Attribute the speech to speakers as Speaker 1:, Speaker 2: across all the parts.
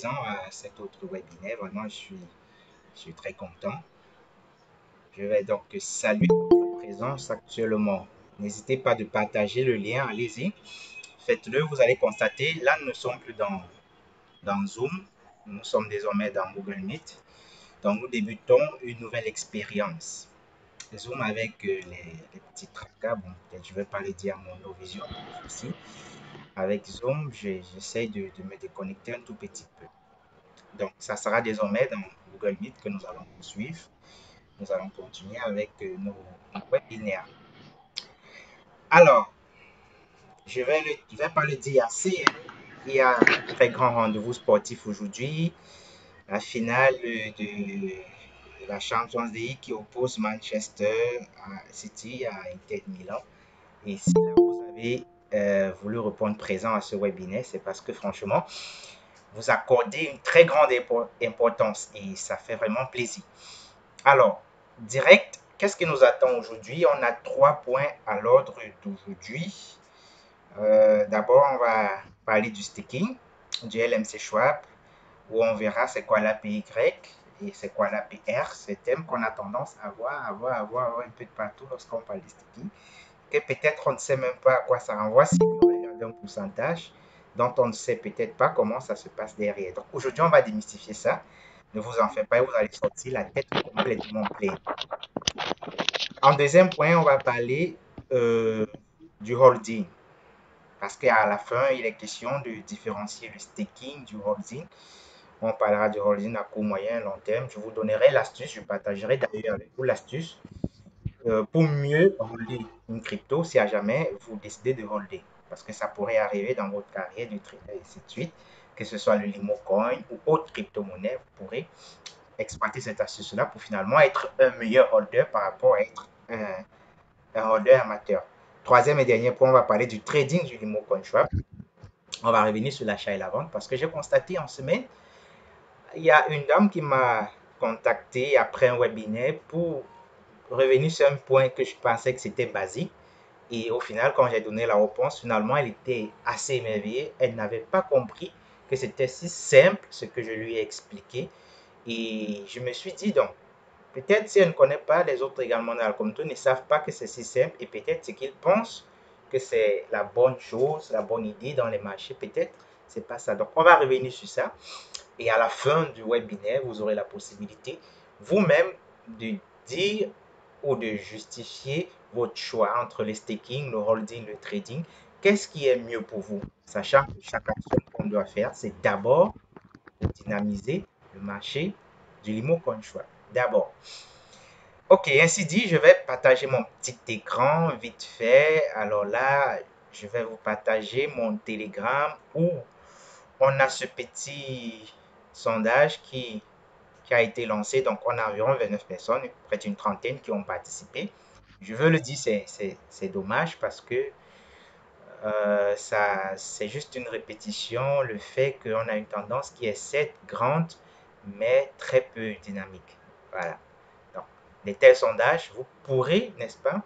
Speaker 1: À cet autre webinaire. Vraiment, je suis très content. Je vais donc saluer votre présence actuellement. N'hésitez pas de partager le lien, allez-y. Faites-le, vous allez constater, là, nous ne sommes plus dans Zoom. Nous sommes désormais dans Google Meet. Donc, nous débutons une nouvelle expérience. Zoom avec les petits tracas. Bon, peut-être je ne vais pas le dire à mon Novision aussi. Avec Zoom, j'essaie de me déconnecter un tout petit peu. Donc, ça sera désormais dans Google Meet que nous allons poursuivre. Nous allons continuer avec nos webinaires. Alors, je vais pas le dire assez. Il y a un très grand rendez-vous sportif aujourd'hui. La finale de la Champions League qui oppose Manchester City à Inter Milan. Et si là, vous avez voulu répondre présent à ce webinaire, c'est parce que franchement, vous accordez une très grande importance et ça fait vraiment plaisir. Alors, direct, qu'est-ce qui nous attend aujourd'hui? On a 3 points à l'ordre d'aujourd'hui. D'abord, on va parler du staking, du LMC Schwab, où on verra c'est quoi l'APY et c'est quoi l'APR, ces thèmes qu'on a tendance à voir un peu de partout lorsqu'on parle de staking, que peut-être on ne sait même pas à quoi ça renvoie si on regarde un pourcentage dont on ne sait peut-être pas comment ça se passe derrière. Donc aujourd'hui, on va démystifier ça. Ne vous en faites pas, vous allez sortir la tête complètement pleine. En deuxième point, on va parler euh, du holding. Parce qu'à la fin, il est question de différencier le staking du holding. On parlera du holding à court, moyen, long terme. Je vous donnerai l'astuce, je partagerai d'ailleurs avec vous l'astuce pour mieux holder une crypto si à jamais vous décidez de holder. Parce que ça pourrait arriver dans votre carrière du trader et ainsi de suite, que ce soit le Limo Coin ou autre crypto-monnaie, vous pourrez exploiter cette astuce-là pour finalement être un meilleur holder par rapport à être un holder amateur. Troisième et dernier point, on va parler du trading du Limo Coin. On va revenir sur l'achat et la vente parce que j'ai constaté en semaine, il y a une dame qui m'a contacté après un webinaire pour revenir sur un point que je pensais que c'était basique. Et au final, quand j'ai donné la réponse, finalement, elle était assez émerveillée. Elle n'avait pas compris que c'était si simple ce que je lui ai expliqué. Et je me suis dit donc, peut-être si elle ne connaît pas, les autres également dans la communauté ne savent pas que c'est si simple et peut-être ce qu'ils pensent que c'est la bonne chose, la bonne idée dans les marchés, peut-être c'est pas ça. Donc on va revenir sur ça et à la fin du webinaire, vous aurez la possibilité vous-même de dire ou de justifier votre choix entre le staking, le holding, le trading. Qu'est-ce qui est mieux pour vous? Sachant que chaque action qu'on doit faire, c'est d'abord de dynamiser le marché du Limo Coin Swap. D'abord. Ok, ainsi dit, je vais partager mon petit écran vite fait. Alors là, je vais vous partager mon Telegram où on a ce petit sondage qui a été lancé. Donc, on a environ 29 personnes, près d'une trentaine qui ont participé. Je veux le dire, c'est dommage parce que c'est juste une répétition, le fait qu'on a une tendance qui est certes grande, mais très peu dynamique. Voilà. Donc, les tels sondages, vous pourrez, n'est-ce pas,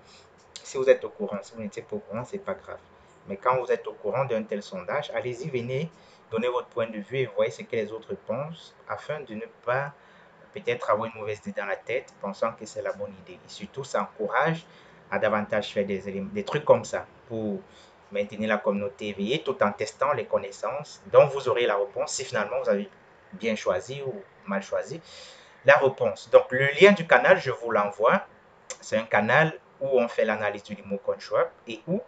Speaker 1: si vous êtes au courant, si vous n'étiez pas au courant, c'est pas grave. Mais quand vous êtes au courant d'un tel sondage, allez-y, venez donner votre point de vue et voyez ce que les autres pensent afin de ne pas peut-être avoir une mauvaise idée dans la tête pensant que c'est la bonne idée. Et surtout, ça encourage à davantage faire des trucs comme ça pour maintenir la communauté éveillée tout en testant les connaissances dont vous aurez la réponse si finalement vous avez bien choisi ou mal choisi la réponse. Donc, le lien du canal, je vous l'envoie. C'est un canal où on fait l'analyse du Limo Swap et où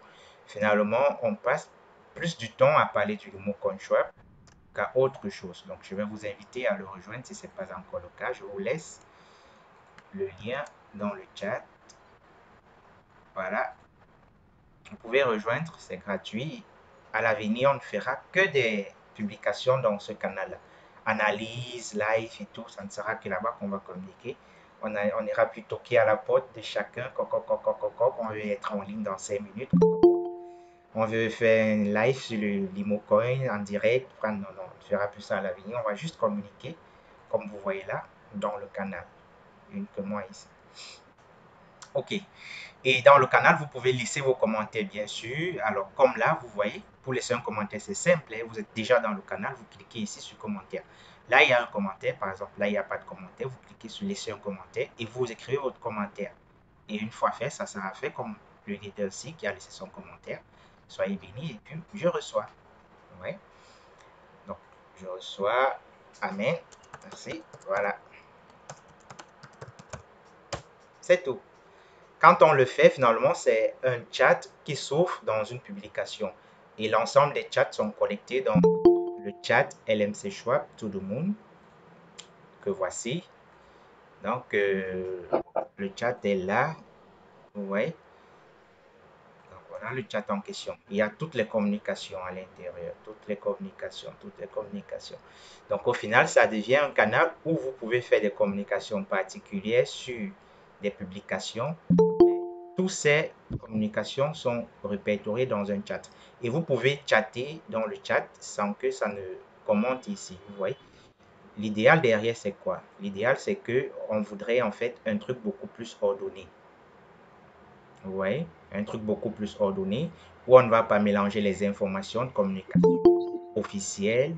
Speaker 1: finalement on passe plus du temps à parler du Limo Swap qu'à autre chose. Donc, je vais vous inviter à le rejoindre si ce n'est pas encore le cas. Je vous laisse le lien dans le chat. Voilà. Vous pouvez rejoindre, c'est gratuit. À l'avenir, on ne fera que des publications dans ce canal-là. Analyse, live et tout, ça ne sera que là-bas qu'on va communiquer. On ira plus toquer à la porte de chacun. On veut être en ligne dans 5 minutes. On veut faire un live sur le Limocoin en direct. Non, non, on ne fera plus ça à l'avenir. On va juste communiquer, comme vous voyez là, dans le canal. Uniquement ici. Ok. Et dans le canal, vous pouvez laisser vos commentaires, bien sûr. Alors, comme là, vous voyez, pour laisser un commentaire, c'est simple, hein. Vous êtes déjà dans le canal, vous cliquez ici sur commentaire. Là, il y a un commentaire, par exemple. Là, il n'y a pas de commentaire. Vous cliquez sur laisser un commentaire et vous écrivez votre commentaire. Et une fois fait, ça sera fait comme le leader aussi qui a laissé son commentaire. Soyez bénis et puis je reçois. Ouais. Donc, je reçois. Amen. Merci. Voilà. C'est tout. Quand on le fait, finalement, c'est un chat qui s'ouvre dans une publication. Et l'ensemble des chats sont connectés dans le chat LMC Schwab To The Moon que voici. Donc, le chat est là. Ouais. Donc, voilà le chat en question. Il y a toutes les communications à l'intérieur. Toutes les communications. Toutes les communications. Donc, au final, ça devient un canal où vous pouvez faire des communications particulières sur des publications. Toutes ces communications sont répertoriées dans un chat. Et vous pouvez chatter dans le chat sans que ça ne commente ici. Vous voyez? L'idéal derrière, c'est quoi? L'idéal, c'est que on voudrait en fait un truc beaucoup plus ordonné. Vous voyez? Un truc beaucoup plus ordonné où on ne va pas mélanger les informations de communication officielles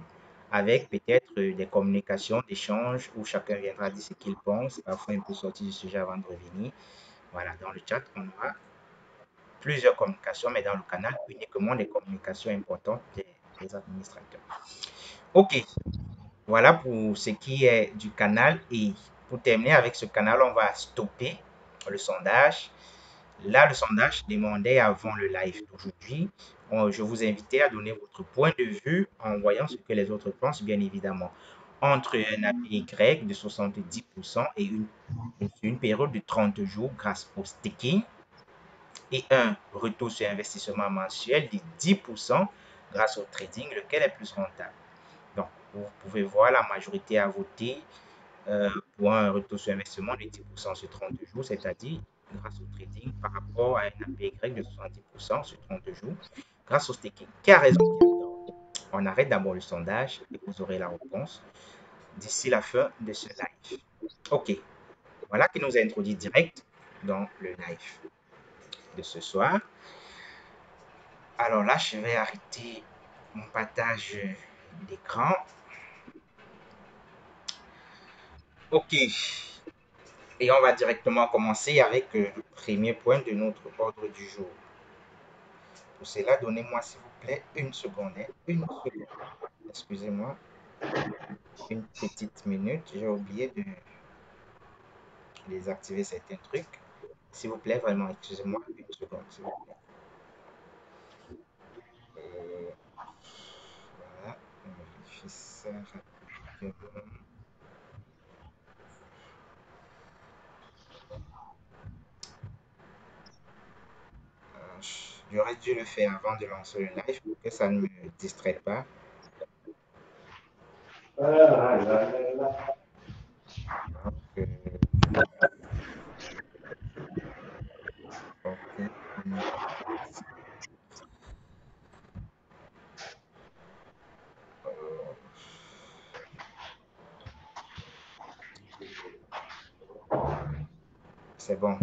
Speaker 1: avec peut-être des communications d'échange où chacun viendra dire ce qu'il pense, parfois un peu sortir du sujet avant de revenir. Voilà, dans le chat, on aura plusieurs communications, mais dans le canal, uniquement des communications importantes des administrateurs. OK, voilà pour ce qui est du canal. Et pour terminer avec ce canal, on va stopper le sondage. Là, le sondage demandait avant le live d'aujourd'hui. Je vous invitais à donner votre point de vue en voyant ce que les autres pensent, bien évidemment. Entre un APY de 70% et une période de 30 jours grâce au staking et un retour sur investissement mensuel de 10% grâce au trading, lequel est plus rentable. Donc, vous pouvez voir, la majorité a voté pour un retour sur investissement de 10% sur 30 jours, c'est-à-dire grâce au trading par rapport à un APY de 70% sur 30 jours, grâce au staking. Qui a raison, qui a tort? On arrête d'abord le sondage et vous aurez la réponse d'ici la fin de ce live. OK, voilà qui nous a introduit direct dans le live de ce soir. Alors là, je vais arrêter mon partage d'écran. OK. Et on va directement commencer avec le premier point de notre ordre du jour. Pour cela, donnez-moi s'il vous plaît une seconde. Une seconde. Excusez-moi. Une petite minute. J'ai oublié de désactiver certains trucs. S'il vous plaît, vraiment, excusez-moi une seconde, s'il vous plaît. Et voilà. On vérifie ça rapidement. J'aurais dû le faire avant de lancer le live pour que ça ne me distrait pas. Donc, ok. C'est bon.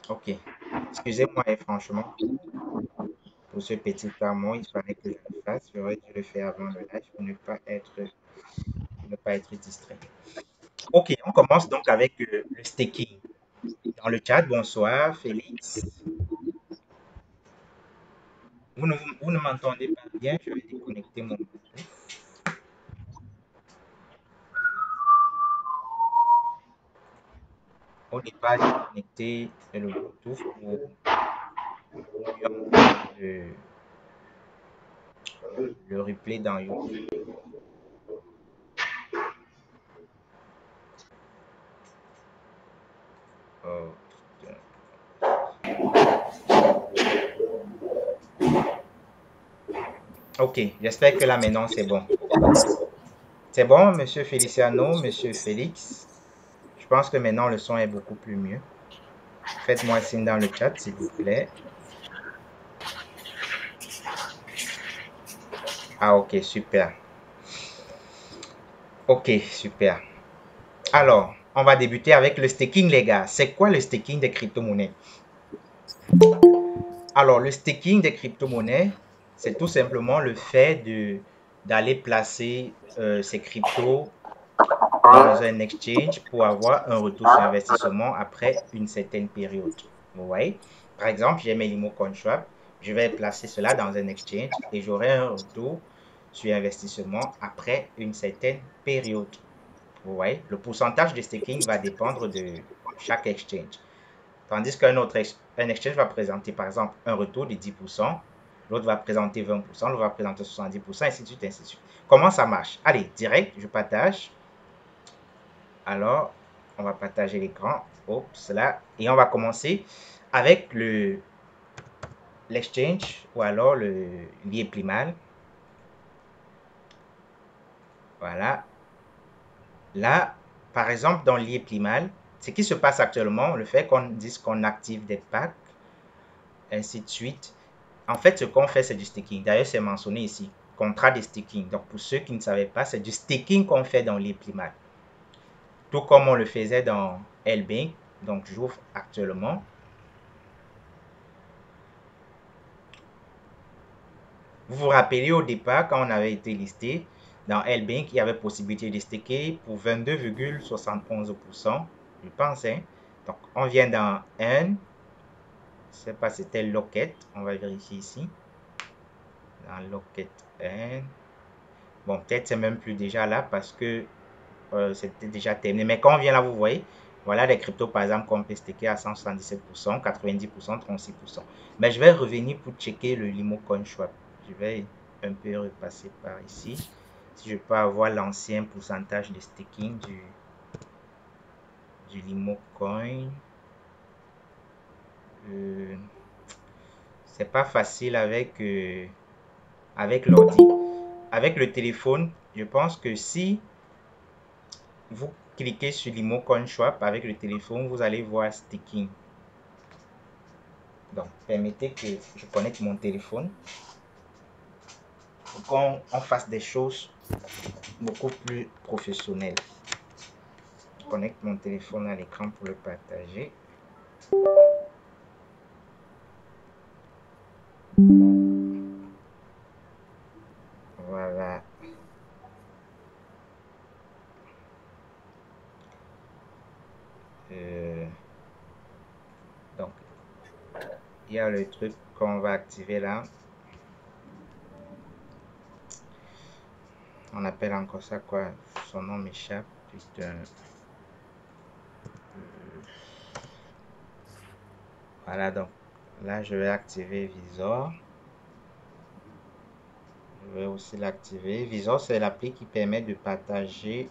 Speaker 1: Ok. Excusez-moi, et franchement, pour ce petit amour, il fallait que je le fasse. J'aurais dû le faire avant le live pour ne pas être distrait. Ok, on commence donc avec le staking. Dans le chat, bonsoir, Félix. Vous ne m'entendez pas bien, je vais déconnecter mon Bluetooth. Au départ, j'ai connecté le Bluetooth pour mieux entendre le replay dans YouTube. Oh, ok, j'espère que là maintenant c'est bon. C'est bon, monsieur Feliciano, monsieur Félix. Je pense que maintenant le son est beaucoup plus mieux. Faites-moi signe dans le chat, s'il vous plaît. Ah, ok, super. Ok, super. Alors, on va débuter avec le staking, les gars. C'est quoi le staking des crypto-monnaies? Alors, le staking des crypto-monnaies, c'est tout simplement le fait d'aller placer ces cryptos dans un exchange pour avoir un retour sur investissement après une certaine période. Vous voyez? Par exemple, j'ai mes Limo CoinSwap, je vais placer cela dans un exchange et j'aurai un retour sur investissement après une certaine période. Vous voyez? Le pourcentage de staking va dépendre de chaque exchange. Tandis qu'un autre un exchange va présenter par exemple un retour de 10%, l'autre va présenter 20%, l'autre va présenter 70%, ainsi de suite, ainsi de suite. Comment ça marche? Allez, direct, je partage. Alors, on va partager l'écran. Oups, là. Et on va commencer avec l'exchange ou alors le lié primal. Voilà. Là, par exemple, dans lié primal, ce qui se passe actuellement, le fait qu'on dise qu'on active des packs, ainsi de suite. En fait, ce qu'on fait, c'est du staking. D'ailleurs, c'est mentionné ici, contrat de staking. Donc, pour ceux qui ne savaient pas, c'est du staking qu'on fait dans lié primal. Tout comme on le faisait dans LBank. Donc, j'ouvre actuellement. Vous vous rappelez au départ, quand on avait été listé, dans LBank, il y avait possibilité de staker pour 22,71%, je pense. Hein? Donc, on vient dans N. Je ne sais pas si c'était Locket. On va vérifier ici. Dans Locket N. Bon, peut-être c'est même plus déjà là parce que c'était déjà terminé. Mais quand on vient là, vous voyez, voilà les cryptos, par exemple, qu'on peut staker à 177%, 90%, 36%. Mais je vais revenir pour checker le Limo CoinSwap. Je vais un peu repasser par ici. Si je peux avoir l'ancien pourcentage de staking du Limo Coin. C'est pas facile avec l'ordi. Avec le téléphone, je pense que si vous cliquez sur Limo CoinSwap avec le téléphone, vous allez voir staking. Donc, permettez que je connecte mon téléphone pour qu'on fasse des choses beaucoup plus professionnelles. Je connecte mon téléphone à l'écran pour le partager. Voilà. Donc, il y a le truc qu'on va activer là. On appelle encore ça quoi? Son nom m'échappe. Putain. Voilà, donc là, je vais activer Visor. Je vais aussi l'activer. Visor, c'est l'appli qui permet de partager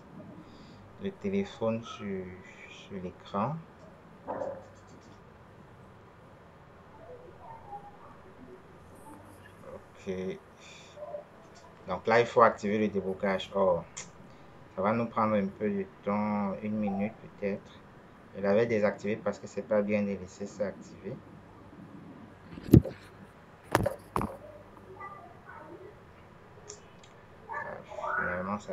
Speaker 1: le téléphone sur l'écran. Ok. Donc là, il faut activer le déblocage. Oh, ça va nous prendre un peu de temps, une minute peut-être. Je l'avais désactivé parce que c'est pas bien de laisser ça activer. Finalement, ça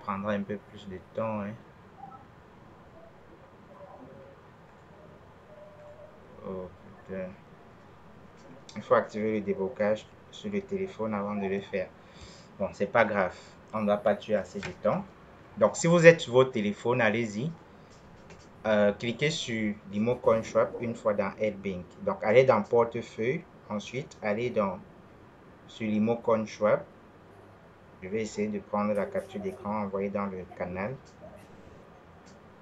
Speaker 1: prendra un peu plus de temps. Hein. Oh putain. Il faut activer le déblocage sur le téléphone avant de le faire. Bon, c'est pas grave. On ne va pas tuer assez de temps. Donc, si vous êtes sur votre téléphone, allez-y. Cliquez sur Limo CoinSwap une fois dans LBank. Donc, allez dans Portefeuille. Ensuite, allez sur Limo CoinSwap. Je vais essayer de prendre la capture d'écran envoyée dans le canal.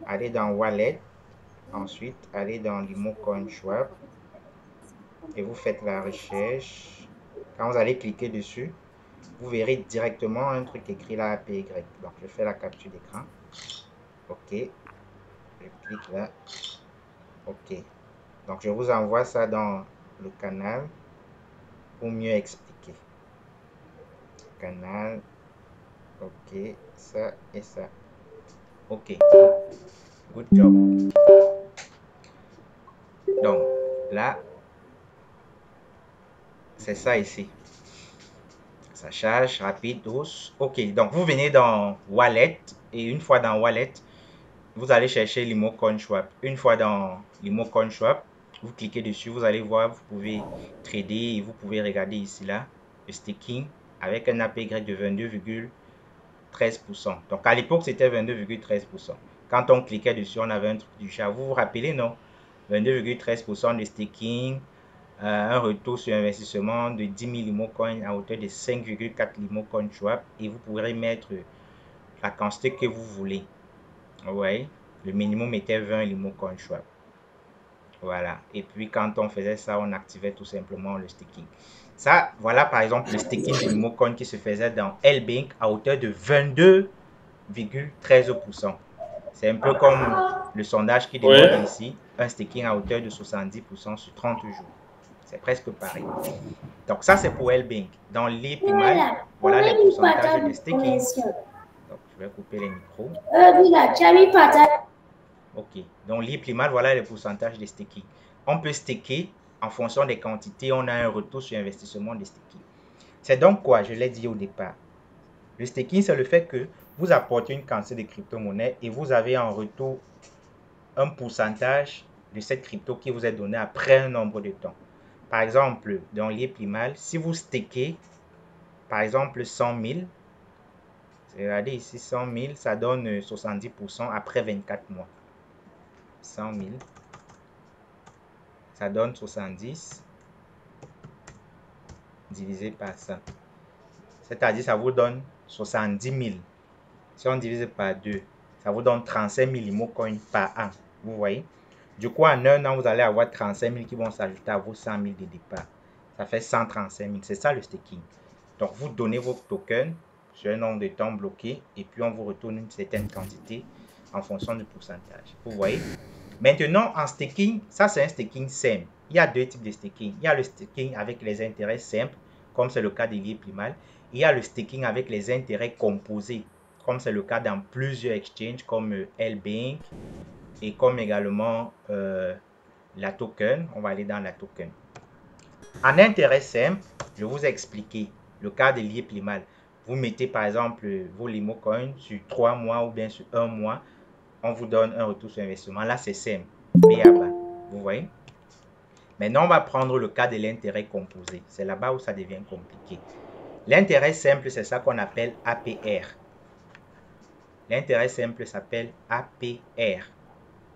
Speaker 1: Allez dans Wallet. Ensuite, allez dans Limo CoinSwap. Et vous faites la recherche. Quand vous allez cliquer dessus, vous verrez directement un truc écrit là APY. Donc, je fais la capture d'écran. OK. Je clique là. OK. Donc, je vous envoie ça dans le canal pour mieux expliquer. Canal. OK. Ça et ça. OK. Good job. Donc, là, c'est ça ici. Ça charge rapide, douce. OK. Donc, vous venez dans Wallet. Et une fois dans Wallet, vous allez chercher l'IMO CoinSwap. Une fois dans l'IMO CoinSwap, vous cliquez dessus, vous allez voir, vous pouvez trader et vous pouvez regarder ici là le staking avec un APY de 22,13%. Donc à l'époque, c'était 22,13%. Quand on cliquait dessus, on avait un truc du genre. Vous vous rappelez, non? 22,13% de staking, un retour sur investissement de 10 000 Limo Coin à hauteur de 5,4 Limo Coin Swap et vous pourrez mettre la quantité que vous voulez. Ouais, le minimum était 20 Limo Coin Swap. Voilà. Et puis quand on faisait ça, on activait tout simplement le staking. Ça, voilà par exemple le staking de Limo Coin qui se faisait dans L-Bank à hauteur de 22,13%. C'est un peu comme le sondage qui démontre
Speaker 2: Ouais.
Speaker 1: ici un staking à hauteur de 70% sur 30 jours. C'est presque pareil. Donc ça, c'est pour L-Bank. Dans l'EPMAL, voilà les pourcentages de staking. Donc, je vais couper les micros. OK. Donc, l'EPMAL, voilà les pourcentages de staking. On peut staker en fonction des quantités. On a un retour sur investissement de staking. C'est donc quoi? Je l'ai dit au départ. Le staking, c'est le fait que vous apportez une quantité de crypto-monnaie et vous avez en retour un pourcentage de cette crypto qui vous est donné après un nombre de temps. Par exemple, dans l'EPMAL, si vous stakez, par exemple, 100 000, regardez ici, 100 000, ça donne 70% après 24 mois. 100 000, ça donne 70 divisé par ça. C'est-à-dire, ça vous donne 70 000. Si on divise par 2, ça vous donne 35 000 Limo Coin par an. Vous voyez? Du coup, en un an, vous allez avoir 35 000 qui vont s'ajouter à vos 100 000 de départ. Ça fait 135 000. C'est ça le staking. Donc, vous donnez vos tokens sur un nombre de temps bloqué et puis on vous retourne une certaine quantité en fonction du pourcentage. Vous voyez? Maintenant, en staking, ça c'est un staking simple. Il y a deux types de staking. Il y a le staking avec les intérêts simples, comme c'est le cas de l'IEPLIMAL. Il y a le staking avec les intérêts composés, comme c'est le cas dans plusieurs exchanges comme L-Bank et comme également la token. On va aller dans la token. En intérêt simple, je vous ai expliqué le cas de l'IEPLIMAL. Vous mettez par exemple vos Limo Coins sur 3 mois ou bien sur 1 mois. On vous donne un retour sur investissement. Là, c'est simple. BABA. Vous voyez? Maintenant, on va prendre le cas de l'intérêt composé. C'est là-bas où ça devient compliqué. L'intérêt simple, c'est ça qu'on appelle APR. L'intérêt simple s'appelle APR.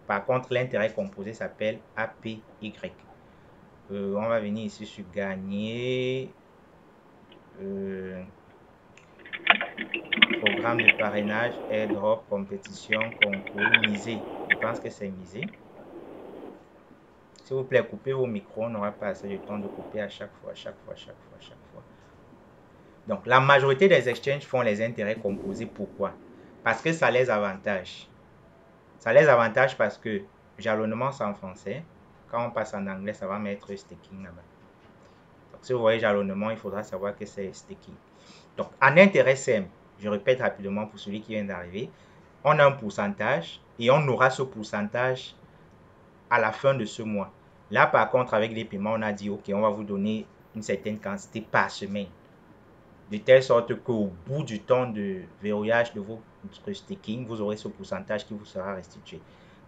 Speaker 1: Par contre, l'intérêt composé s'appelle APY. On va venir ici sur gagner. Programme de parrainage, airdrop, compétition, concours, miser. Je pense que c'est miser. S'il vous plaît, coupez vos micros. On n'aura pas assez de temps de couper à chaque fois. Donc, la majorité des exchanges font les intérêts composés. Pourquoi? Parce que ça les avantage. Ça les avantage parce que jalonnement, c'est en français. Quand on passe en anglais, ça va mettre staking là-bas. Donc, si vous voyez jalonnement, il faudra savoir que c'est staking. Donc, en intérêt simple, je répète rapidement pour celui qui vient d'arriver, on a un pourcentage et on aura ce pourcentage à la fin de ce mois. Là, par contre, avec les paiements, on a dit, OK, on va vous donner une certaine quantité par semaine. De telle sorte qu'au bout du temps de verrouillage de votre staking, vous aurez ce pourcentage qui vous sera restitué.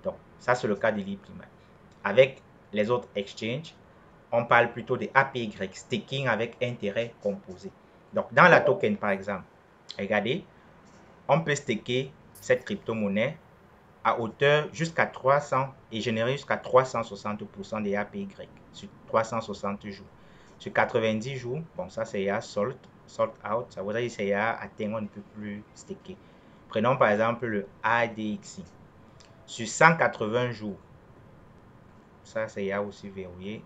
Speaker 1: Donc, ça, c'est le cas de l'IPLIMAL. Avec les autres exchanges, on parle plutôt de APY, staking avec intérêt composé. Donc, dans la token, par exemple, regardez, on peut staker cette crypto-monnaie à hauteur jusqu'à 300 et générer jusqu'à 360% des APY sur 360 jours. Sur 90 jours, bon, ça c'est à sold out, ça voudrait dire c'est à atteindre, on ne peut plus staker. Prenons par exemple le ADXI. Sur 180 jours, ça c'est à aussi verrouillé.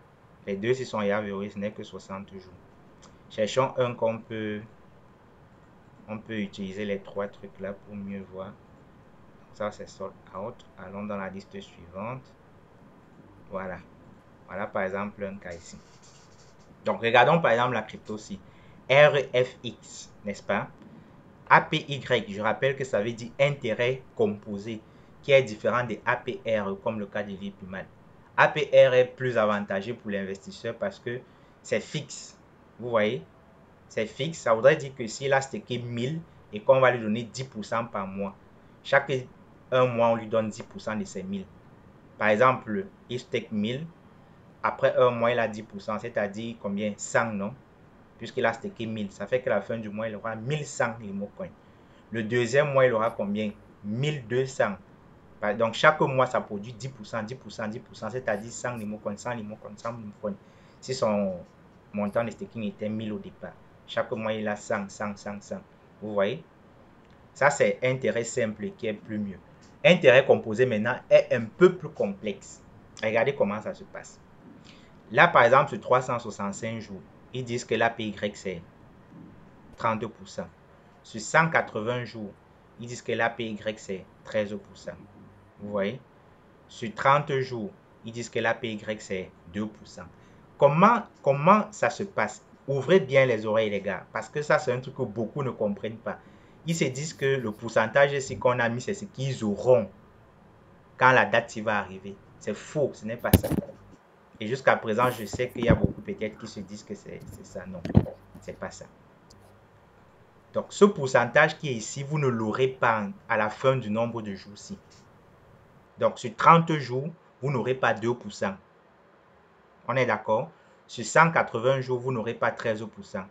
Speaker 1: Les deux, s'ils sont à verrouillés, ce n'est que 60 jours. Cherchons un qu'on peut, on peut utiliser les trois trucs là pour mieux voir. Ça c'est sold out. Allons dans la liste suivante. Voilà. Voilà par exemple un cas ici. Donc regardons par exemple la crypto-ci. RFX, n'est-ce pas? APY, je rappelle que ça veut dire intérêt composé, qui est différent des APR comme le cas de l'IPMAL. APR est plus avantageux pour l'investisseur parce que c'est fixe. Vous voyez? C'est fixe. Ça voudrait dire que s'il a stacké 1000 et qu'on va lui donner 10% par mois, Chaque un mois, on lui donne 10% de ses 1000. Par exemple, il stake 1000. Après un mois, il a 10%, c'est-à-dire combien? 100, non? Puisqu'il a stacké 1000. Ça fait qu'à la fin du mois, il aura 1100 Limocoin. Le deuxième mois, il aura combien? 1200. Donc, chaque mois, ça produit 10%, 10%, 10%, c'est-à-dire 100 Limocoin, 100 Limocoin, 100 Limocoin. Si son montant de staking était 1000 au départ, chaque mois, il a 100, 100, 100, 100. Vous voyez? Ça, c'est intérêt simple qui est plus mieux. Intérêt composé maintenant est un peu plus complexe. Regardez comment ça se passe. Là, par exemple, sur 365 jours, ils disent que l'APY, c'est 30%. Sur 180 jours, ils disent que l'APY, c'est 13%. Vous voyez? Sur 30 jours, ils disent que l'APY, c'est 2%. Comment ça se passe? Ouvrez bien les oreilles, les gars, parce que ça, c'est un truc que beaucoup ne comprennent pas. Ils se disent que le pourcentage ici qu'on a mis, c'est ce qu'ils auront quand la date va arriver. C'est faux, ce n'est pas ça. Et jusqu'à présent, je sais qu'il y a beaucoup peut-être qui se disent que c'est ça. Non, c'est pas ça. Donc, ce pourcentage qui est ici, vous ne l'aurez pas à la fin du nombre de jours-ci. Donc, sur 30 jours, vous n'aurez pas 2%. On est d'accord? Sur 180 jours, vous n'aurez pas 13%.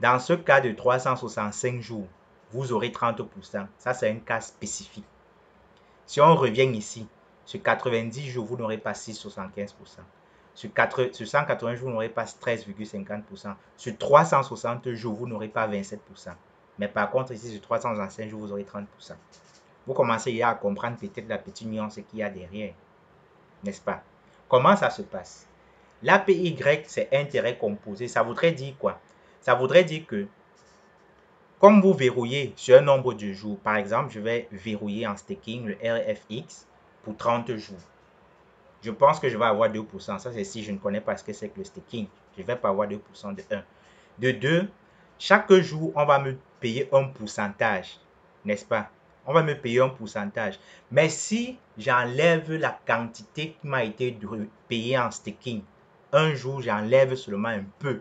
Speaker 1: Dans ce cas de 365 jours, vous aurez 30%. Ça, c'est un cas spécifique. Si on revient ici, sur 90 jours, vous n'aurez pas 6,75%. Sur 180 jours, vous n'aurez pas 13,50%. Sur 360 jours, vous n'aurez pas 27%. Mais par contre, ici, sur 365 jours, vous aurez 30%. Vous commencez à comprendre peut-être la petite nuance qu'il y a derrière. N'est-ce pas? Comment ça se passe? L'APY, c'est intérêt composé. Ça voudrait dire quoi? Ça voudrait dire que, comme vous verrouillez sur un nombre de jours, par exemple, je vais verrouiller en staking le RFX pour 30 jours. Je pense que je vais avoir 2%. Ça, c'est si je ne connais pas ce que c'est que le staking. Je ne vais pas avoir 2% de 1. De 2, chaque jour, on va me payer un pourcentage. N'est-ce pas? On va me payer un pourcentage. Mais si j'enlève la quantité qui m'a été payée en staking, un jour, j'enlève seulement un peu.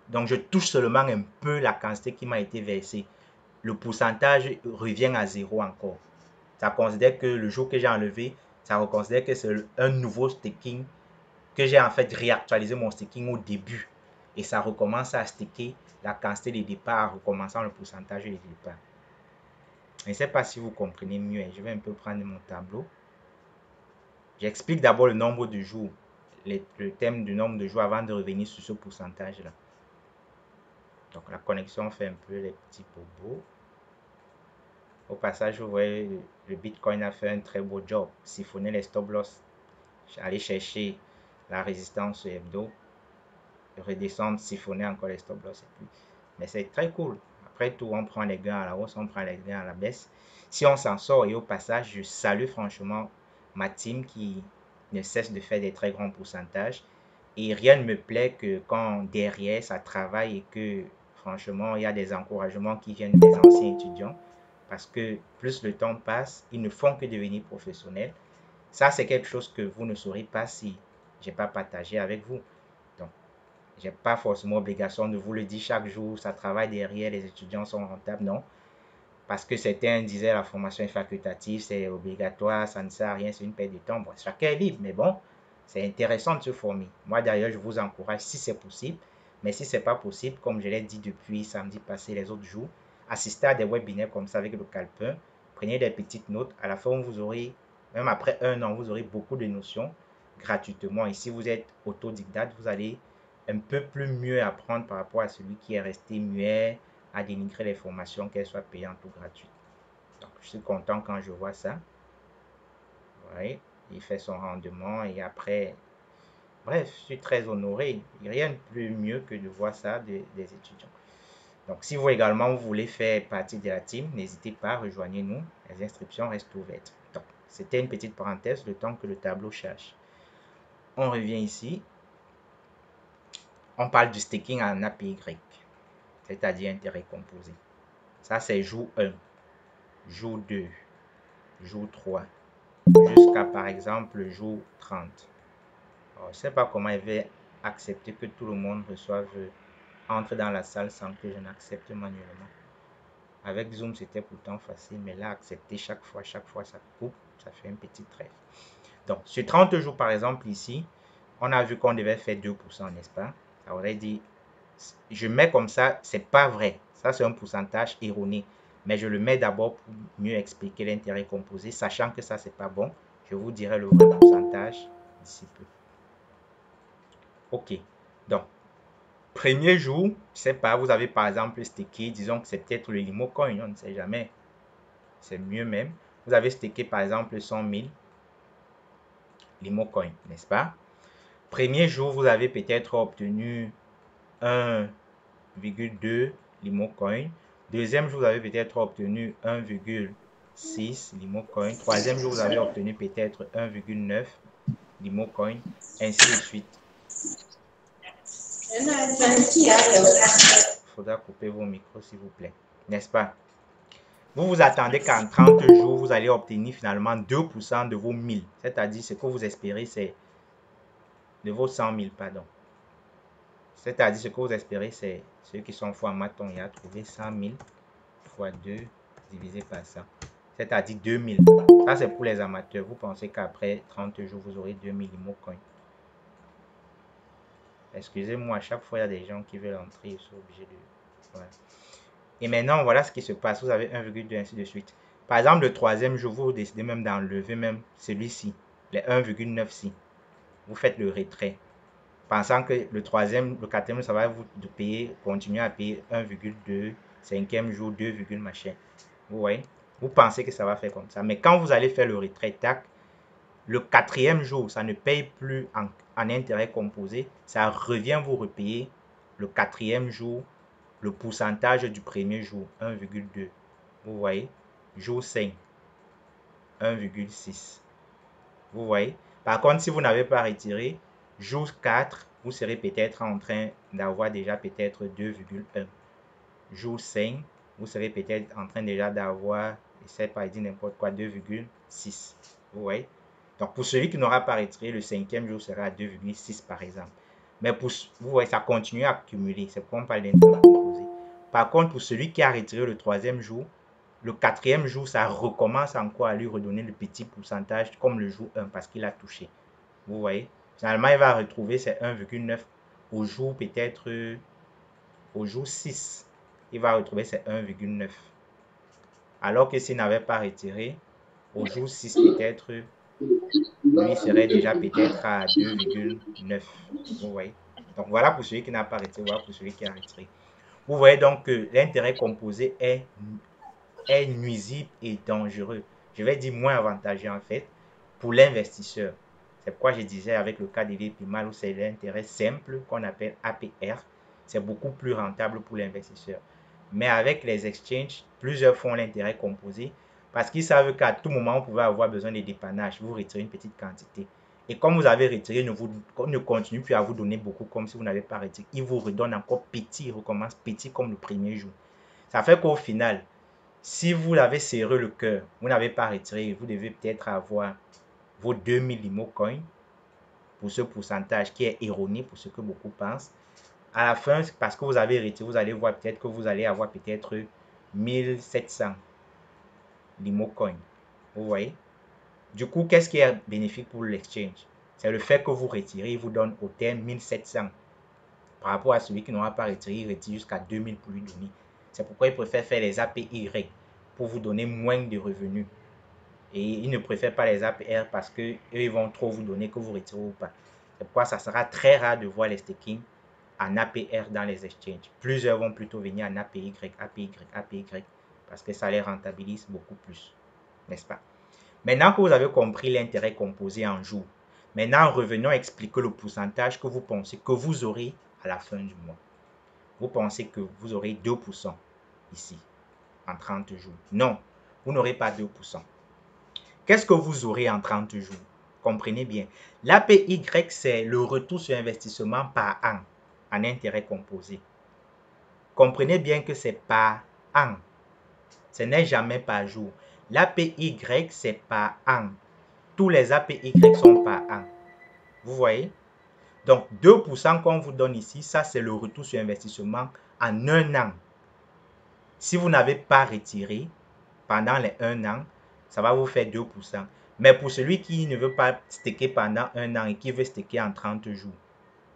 Speaker 1: Donc, je touche seulement un peu la quantité qui m'a été versée. Le pourcentage revient à 0 encore. Ça considère que le jour que j'ai enlevé, ça reconsidère que c'est un nouveau staking, que j'ai en fait réactualisé mon staking au début. Et ça recommence à staker la quantité de départ en recommençant le pourcentage de départ. Je ne sais pas si vous comprenez mieux. Je vais un peu prendre mon tableau. J'explique d'abord le nombre de jours, le thème du nombre de jours avant de revenir sur ce pourcentage-là. Donc la connexion fait un peu les petits bobos. Au passage, vous voyez, le Bitcoin a fait un très beau job. Siphonner les stop loss. Aller chercher la résistance hebdo. Redescendre, siphonner encore les stop loss. Mais c'est très cool. Après tout, on prend les gains à la hausse, on prend les gains à la baisse. Si on s'en sort, et au passage, je salue franchement ma team qui ne cesse de faire des très grands pourcentages. Et rien ne me plaît que quand derrière ça travaille et que franchement il y a des encouragements qui viennent des anciens étudiants. Parce que plus le temps passe, ils ne font que devenir professionnels. Ça, c'est quelque chose que vous ne saurez pas si je n'ai pas partagé avec vous. Donc, j'ai pas forcément obligation de vous le dire chaque jour, ça travaille derrière, les étudiants sont rentables, non. Parce que certains disaient la formation est facultative, c'est obligatoire, ça ne sert à rien, c'est une perte de temps. Bon, chacun est libre, mais bon, c'est intéressant de se former. Moi d'ailleurs, je vous encourage si c'est possible, mais si c'est pas possible, comme je l'ai dit depuis samedi passé, les autres jours, assistez à des webinaires comme ça avec le calepin, prenez des petites notes, à la fin vous aurez, même après un an, vous aurez beaucoup de notions gratuitement. Et si vous êtes autodidacte, vous allez un peu plus mieux apprendre par rapport à celui qui est resté muet, à dénigrer les formations, qu'elles soient payantes ou gratuites. Donc, je suis content quand je vois ça. Oui, il fait son rendement et après, bref, je suis très honoré. Il n'y a rien de plus mieux que de voir ça des étudiants. Donc, si vous également vous voulez faire partie de la team, n'hésitez pas, rejoignez-nous. Les inscriptions restent ouvertes. Donc, c'était une petite parenthèse, le temps que le tableau cherche. On revient ici. On parle du staking en APY, c'est-à-dire intérêt composé. Ça, c'est jour 1, jour 2, jour 3, jusqu'à par exemple le jour 30. Alors, je ne sais pas comment il va accepter que tout le monde entre dans la salle sans que je n'accepte manuellement. Avec Zoom, c'était pourtant facile, mais là, accepter chaque fois, ça coupe, ça fait un petit trèfle. Donc, sur 30 jours, par exemple, ici, on a vu qu'on devait faire 2%, n'est-ce pas? Ça aurait dit, je mets comme ça, c'est pas vrai. Ça, c'est un pourcentage erroné. Mais je le mets d'abord pour mieux expliquer l'intérêt composé, sachant que ça, c'est pas bon. Je vous dirai le vrai pourcentage d'ici peu. OK. Donc, premier jour, je sais pas, vous avez par exemple stacké, disons que c'est peut-être le Limo Coin, on ne sait jamais. C'est mieux même. Vous avez stacké par exemple 100 000 Limo Coin, n'est-ce pas? Premier jour, vous avez peut-être obtenu 1,2 Limo Coin. Deuxième jour, vous avez peut-être obtenu 1,6 Limo Coin. Troisième jour, vous avez obtenu peut-être 1,9 Limo Coin, ainsi de suite. Il faudra couper vos micros, s'il vous plaît. N'est-ce pas? Vous vous attendez qu'en 30 jours, vous allez obtenir finalement 2% de vos 1000. C'est-à-dire, ce que vous espérez, c'est de vos 100 000, pardon. C'est-à-dire, ce que vous espérez, c'est ceux qui sont fois maths, on y a trouvé 100 000 fois 2 divisé par ça. C'est-à-dire 2000. Ça, c'est pour les amateurs. Vous pensez qu'après 30 jours, vous aurez 2000 Limo Coin. Excusez-moi, à chaque fois, il y a des gens qui veulent entrer, ils sont obligés de... Voilà. Et maintenant, voilà ce qui se passe. Vous avez 1,2, ainsi de suite. Par exemple, le troisième jour, vous décidez même d'enlever même celui-ci, les 1,9 ci. Vous faites le retrait. Pensant que le troisième, le quatrième, ça va vous payer, continuer à payer 1,2, cinquième jour, 2, machin. Vous voyez? Vous pensez que ça va faire comme ça. Mais quand vous allez faire le retrait, tac, le quatrième jour, ça ne paye plus en intérêt composé. Ça revient vous repayer le quatrième jour, le pourcentage du premier jour, 1,2. Vous voyez? Jour 5, 1,6. Vous voyez? Par contre, si vous n'avez pas retiré, jour 4, vous serez peut-être en train d'avoir déjà peut-être 2,1. Jour 5, vous serez peut-être en train déjà d'avoir, je ne sais pas, dire n'importe quoi, 2,6. Vous voyez? Donc, pour celui qui n'aura pas retiré, le cinquième jour sera à 2,6 par exemple. Mais pour, vous voyez, ça continue à accumuler. C'est pourquoi on parle d'intérêt composé. Par contre, pour celui qui a retiré le troisième jour, le quatrième jour, ça recommence encore à lui redonner le petit pourcentage comme le jour 1 parce qu'il a touché. Vous voyez? Finalement, il va retrouver ses 1,9 au jour peut-être au jour 6. Il va retrouver ses 1,9. Alors que s'il n'avait pas retiré, au jour 6 peut-être, lui serait déjà peut-être à 2,9. Vous voyez? Donc voilà pour celui qui n'a pas retiré, voilà pour celui qui a retiré. Vous voyez donc que l'intérêt composé est nuisible et dangereux. Je vais dire moins avantageux en fait pour l'investisseur. C'est pourquoi je disais avec le cas d'Evipimal où c'est l'intérêt simple qu'on appelle APR, c'est beaucoup plus rentable pour l'investisseur. Mais avec les exchanges, plusieurs font l'intérêt composé parce qu'ils savent qu'à tout moment, vous pouvez avoir besoin de dépannage. Vous retirez une petite quantité. Et comme vous avez retiré, ne continue plus à vous donner beaucoup comme si vous n'avez pas retiré. Il vous redonne encore petit, il recommence petit comme le premier jour. Ça fait qu'au final, si vous avez serré le cœur, vous n'avez pas retiré, vous devez peut-être avoir vos 2000 Limo Coin pour ce pourcentage qui est erroné pour ce que beaucoup pensent. À la fin, parce que vous avez retiré, vous allez voir peut-être que vous allez avoir peut-être 1700 Limo Coin. Vous voyez? Du coup, qu'est-ce qui est bénéfique pour l'exchange? C'est le fait que vous retirez, il vous donne au terme 1700. Par rapport à celui qui n'aura pas retiré, il retire jusqu'à 2000 pour lui donner. C'est pourquoi il préfère faire les APY pour vous donner moins de revenus. Et ils ne préfèrent pas les APR parce qu'eux, ils vont trop vous donner que vous retirez ou pas. C'est pourquoi ça sera très rare de voir les staking en APR dans les exchanges. Plusieurs vont plutôt venir en APY, parce que ça les rentabilise beaucoup plus. N'est-ce pas? Maintenant que vous avez compris l'intérêt composé en jour, maintenant revenons à expliquer le pourcentage que vous pensez que vous aurez à la fin du mois. Vous pensez que vous aurez 2% ici, en 30 jours. Non, vous n'aurez pas 2%. Qu'est-ce que vous aurez en 30 jours? Comprenez bien. L'APY, c'est le retour sur investissement par an en intérêt composé. Comprenez bien que c'est par an. Ce n'est jamais par jour. L'APY, c'est par an. Tous les APY sont par an. Vous voyez? Donc, 2% qu'on vous donne ici, ça, c'est le retour sur investissement en un an. Si vous n'avez pas retiré pendant les 1 an, ça va vous faire 2%. Mais pour celui qui ne veut pas staker pendant 1 an et qui veut staker en 30 jours,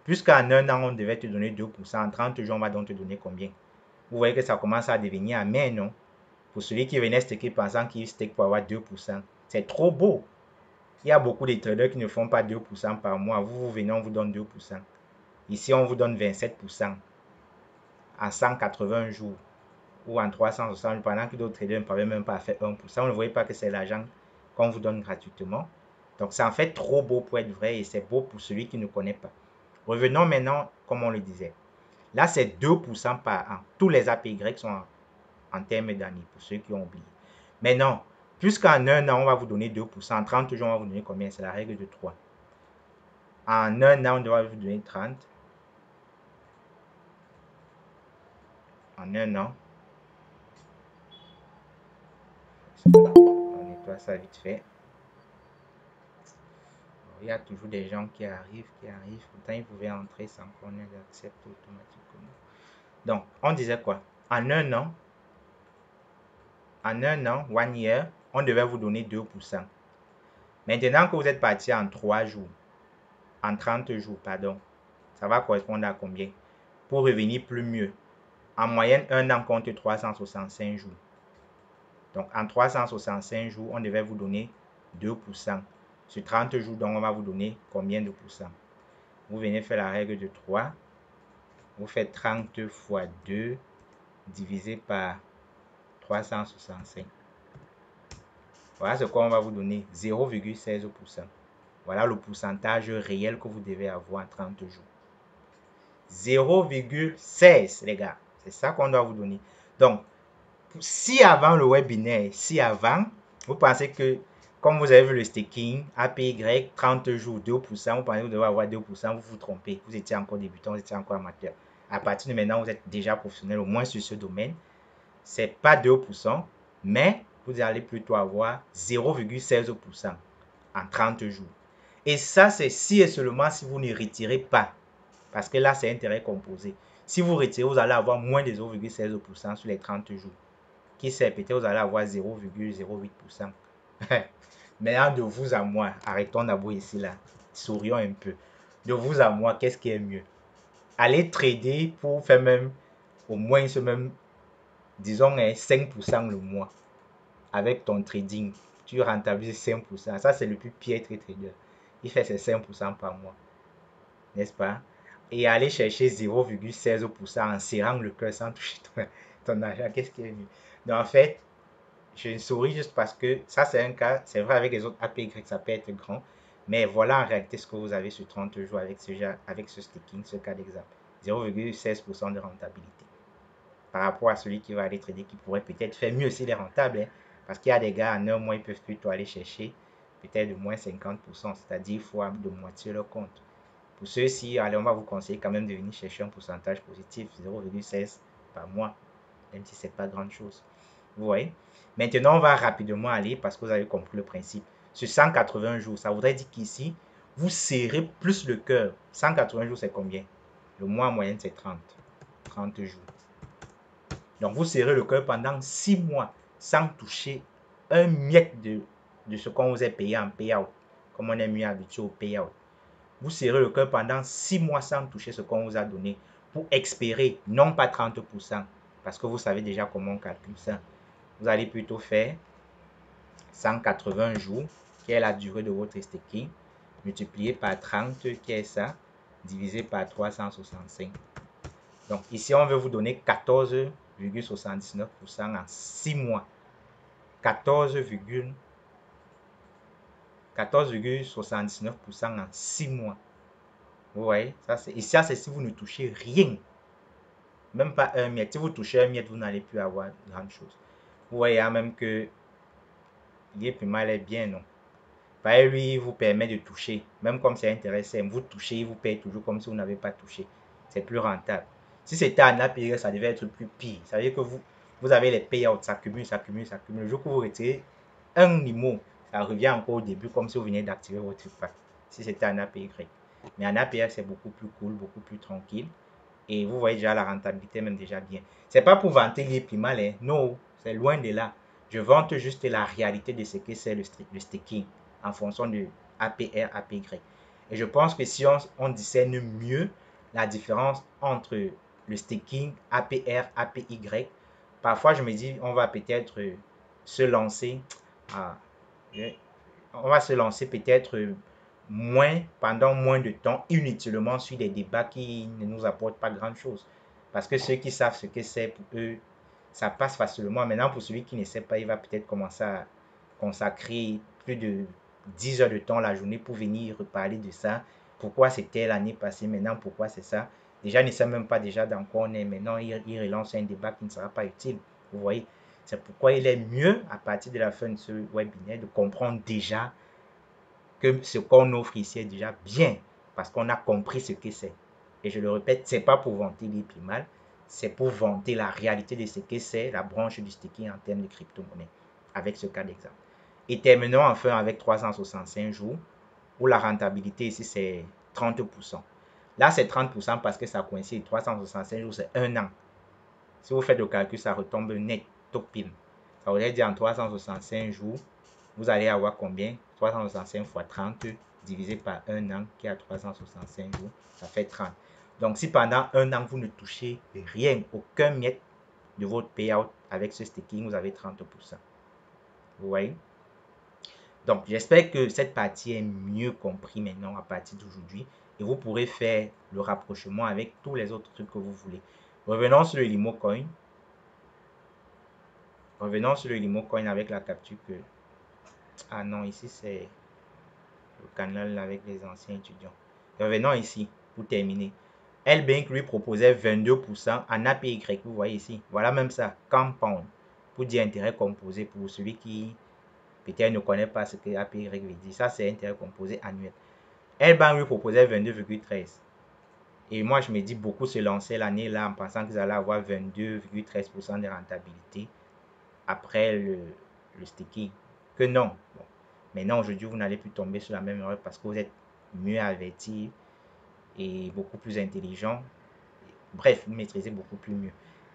Speaker 1: puisqu'en 1 an, on devait te donner 2%, en 30 jours, on va donc te donner combien? Vous voyez que ça commence à devenir amer, non? Pour celui qui venait staker pensant qu'il stake pour avoir 2%, c'est trop beau. Il y a beaucoup de traders qui ne font pas 2% par mois. Vous venez, on vous donne 2%. Ici, on vous donne 27% en 180 jours ou en 360 jours, pendant que d'autres traders ne peuvent même pas faire 1%. Vous ne voyez pas que c'est l'argent qu'on vous donne gratuitement. Donc, c'est en fait trop beau pour être vrai et c'est beau pour celui qui ne connaît pas. Revenons maintenant, comme on le disait. Là, c'est 2% par an. Tous les APY sont en termes d'années, pour ceux qui ont oublié. Mais non, puisqu'en 1 an, on va vous donner 2%, en 30 jours, on va vous donner combien? C'est la règle de 3. En 1 an, on doit vous donner 30. En 1 an, on nettoie ça vite fait. Il y a toujours des gens qui arrivent. Pourtant, ils pouvaient entrer sans qu'on les accepte automatiquement. Donc, on disait quoi? En 1 an, 1 year, on devait vous donner 2%. Maintenant que vous êtes parti en 3 jours, en 30 jours, pardon, ça va correspondre à combien? Pour revenir plus mieux, en moyenne, 1 an compte 365 jours. Donc, en 365 jours, on devait vous donner 2%. Sur 30 jours, donc, on va vous donner combien de pourcents? Vous venez faire la règle de 3. Vous faites 30 fois 2 divisé par 365. Voilà ce qu'on va vous donner, 0,16%. Voilà le pourcentage réel que vous devez avoir en 30 jours. 0,16, les gars. C'est ça qu'on doit vous donner. Donc, si avant le webinaire, vous pensez que, comme vous avez vu le staking, APY, 30 jours, 2%, vous pensez que vous devez avoir 2%, vous vous trompez. Vous étiez encore débutant, vous étiez encore amateur. À partir de maintenant, vous êtes déjà professionnel, au moins sur ce domaine. C'est pas 2%, mais vous allez plutôt avoir 0,16% en 30 jours. Et ça, c'est si et seulement si vous ne retirez pas. Parce que là, c'est intérêt composé. Si vous retirez, vous allez avoir moins de 0,16% sur les 30 jours. Qui sait, peut-être vous allez avoir 0,08%. Maintenant, de vous à moi, arrêtons d'abord ici là. Sourions un peu. De vous à moi, qu'est-ce qui est mieux? Allez trader pour faire même au moins ce même, disons, 5% le mois avec ton trading. Tu rentabilises 5%. Ça, c'est le plus piètre trader. Il fait ses 5% par mois. N'est-ce pas? Et aller chercher 0,16% en serrant le cœur sans toucher ton argent. Qu'est-ce qui est mieux? Donc, en fait, je souris juste parce que ça, c'est un cas, c'est vrai avec les autres APY, ça peut être grand. Mais voilà en réalité ce que vous avez sur 30 jours avec ce staking, ce cas d'exemple. 0,16% de rentabilité. Par rapport à celui qui va aller trader, qui pourrait peut-être faire mieux s'il est rentable. Hein, parce qu'il y a des gars, en 1 mois, ils peuvent plutôt aller chercher peut-être de moins 50%, c'est-à-dire fois de moitié leur compte. Pour ceux-ci, allez, on va vous conseiller quand même de venir chercher un pourcentage positif, 0,16 par mois, même si ce n'est pas grand-chose. Vous voyez? Maintenant, on va rapidement aller, parce que vous avez compris le principe. Sur 180 jours, ça voudrait dire qu'ici, vous serrez plus le cœur. 180 jours, c'est combien? Le mois en moyenne, c'est 30 jours. Donc, vous serrez le cœur pendant 6 mois sans toucher un miette de ce qu'on vous a payé en payout, comme on est mieux habitué au payout. Vous serrez le cœur pendant 6 mois sans toucher ce qu'on vous a donné pour espérer, non pas 30%, parce que vous savez déjà comment on calcule ça. Vous allez plutôt faire 180 jours, qui est la durée de votre staking, multiplié par 30, qui est ça, divisé par 365. Donc ici, on veut vous donner 14,79% en 6 mois. 14,79% en 6 mois. Vous voyez, ça c'est si vous ne touchez rien. Même pas un miette. Si vous touchez un miette, vous n'allez plus avoir grande chose. Vous voyez même que l'IEPMA est bien, non? Lui, il vous permet de toucher. Même comme c'est intéressant, vous touchez, il vous paye toujours comme si vous n'avez pas touché. C'est plus rentable. Si c'était un API, ça devait être plus pire. Ça veut dire que vous avez les payouts, ça cumule. Le jour que vous retirez un IMO, ça revient encore au début comme si vous venez d'activer votre pack. Si c'était un APY. Mais un API, c'est beaucoup plus cool, beaucoup plus tranquille. Et vous voyez déjà la rentabilité même déjà bien. C'est pas pour vanter les plus mal, hein. Non, c'est loin de là. Je vante juste la réalité de ce que c'est le staking en fonction de APR, APY. Et je pense que si on discerne mieux la différence entre le staking APR, APY, parfois je me dis on va peut-être se lancer à, on va se lancer peut-être pendant moins de temps, inutilement sur des débats qui ne nous apportent pas grand-chose. Parce que ceux qui savent ce que c'est, pour eux, ça passe facilement. Maintenant, pour celui qui ne sait pas, il va peut-être commencer à consacrer plus de 10 heures de temps la journée pour venir reparler de ça. Pourquoi c'était l'année passée, maintenant pourquoi c'est ça. Déjà, il ne sait même pas déjà dans quoi on est. Maintenant, il relance un débat qui ne sera pas utile. Vous voyez, c'est pourquoi il est mieux, à partir de la fin de ce webinaire, de comprendre déjà que ce qu'on offre ici est déjà bien, parce qu'on a compris ce que c'est. Et je le répète, c'est pas pour vanter les plus mal, c'est pour vanter la réalité de ce que c'est la branche du staking en termes de crypto-monnaie, avec ce cas d'exemple. Et terminons enfin avec 365 jours, où la rentabilité ici c'est 30%. Là, c'est 30% parce que ça coïncide. 365 jours, c'est un an. Si vous faites le calcul, ça retombe net, top pile. Ça voudrait dire en 365 jours, vous allez avoir combien? 365 fois 30 divisé par un an qui a 365 jours, ça fait 30. Donc, si pendant un an, vous ne touchez rien, aucun miette de votre payout avec ce staking, vous avez 30%. Vous voyez? Donc, j'espère que cette partie est mieux comprise maintenant à partir d'aujourd'hui et vous pourrez faire le rapprochement avec tous les autres trucs que vous voulez. Revenons sur le Limo Coin. Revenons sur le Limo Coin avec la capture que... Ah non, ici c'est le canal avec les anciens étudiants. Revenons ici pour terminer. L-Bank lui proposait 22% en APY. Vous voyez ici. Voilà même ça. Compound. Pour dire intérêt composé pour celui qui peut-être ne connaît pas ce que APY veut dire. Ça, c'est intérêt composé annuel. L-Bank lui proposait 22,13. Et moi, je me dis, beaucoup se lançaient l'année là en pensant qu'ils allaient avoir 22,13% de rentabilité après le staking. Que non. Bon. Maintenant, aujourd'hui, vous n'allez plus tomber sur la même erreur parce que vous êtes mieux averti et beaucoup plus intelligent. Bref, vous maîtrisez beaucoup plus mieux.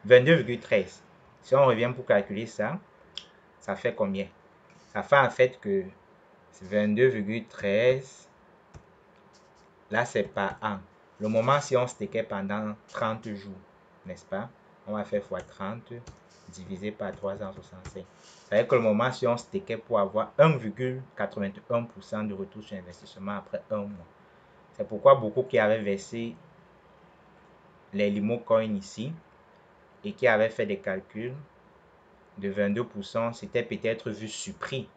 Speaker 1: 22,13. Si on revient pour calculer ça, ça fait combien? Ça fait en fait que 22,13, là c'est par an. Le moment si on stakait pendant 30 jours, n'est-ce pas? On va faire x 30 divisé par 365. Ça veut dire que le moment si on stakait pour avoir 1,81% de retour sur investissement après un mois. C'est pourquoi beaucoup qui avaient versé les Limo Coin ici et qui avaient fait des calculs de 22%, c'était peut-être vu surpris.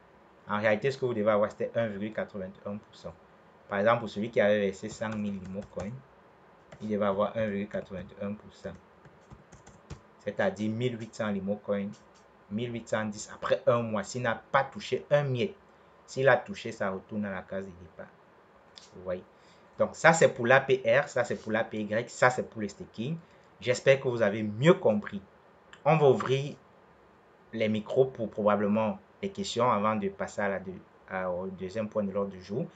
Speaker 1: En réalité, ce que vous devez avoir, c'était 1,81%. Par exemple, pour celui qui avait versé 100 000 Limo Coin, il devait avoir 1,81%. C'est-à-dire 1800 Limo Coin, 1810 après un mois. S'il n'a pas touché un miette, s'il a touché, ça retourne à la case de départ. Vous voyez? Donc, ça, c'est pour l'APR, ça, c'est pour l'APY, ça, c'est pour le staking. J'espère que vous avez mieux compris. On va ouvrir les micros pour probablement les questions avant de passer au deuxième point de l'ordre du jour.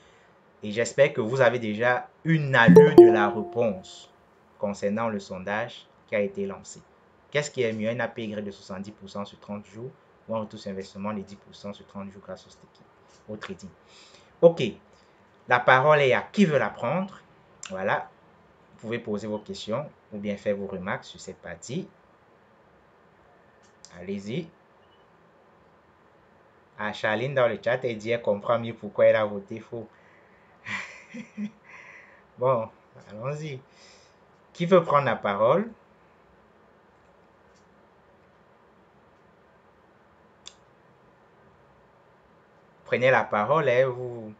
Speaker 1: Et j'espère que vous avez déjà une allure de la réponse concernant le sondage qui a été lancé. Qu'est-ce qui est mieux, un APY de 70% sur 30 jours ou un retour sur investissement de 10% sur 30 jours grâce au staking, au trading? Ok, la parole est à qui veut la prendre. Voilà, vous pouvez poser vos questions ou bien faire vos remarques sur cette partie. Allez-y. Ah, Charline dans le chat, elle dit qu'elle comprend mieux pourquoi elle a voté faux. Bon, allons-y. Qui veut prendre la parole? Prenez la parole, hein, vous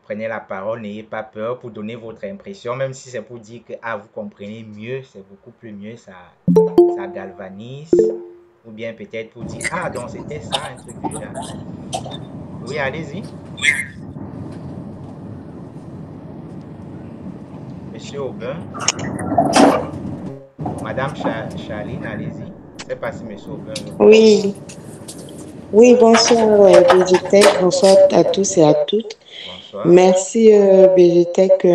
Speaker 1: prenez la parole, n'ayez pas peur pour donner votre impression, même si c'est pour dire que vous comprenez mieux, c'est beaucoup plus mieux, ça galvanise, ou bien peut-être pour dire donc c'était ça, un truc du genre. Oui, allez-y. Monsieur Aubin, Madame Charline, allez-y. Je ne sais pas si Monsieur Aubin veut prendre.
Speaker 2: Oui, oui, bonsoir BGTech, bonsoir à tous et à toutes.
Speaker 1: Bonsoir.
Speaker 2: Merci BGTech.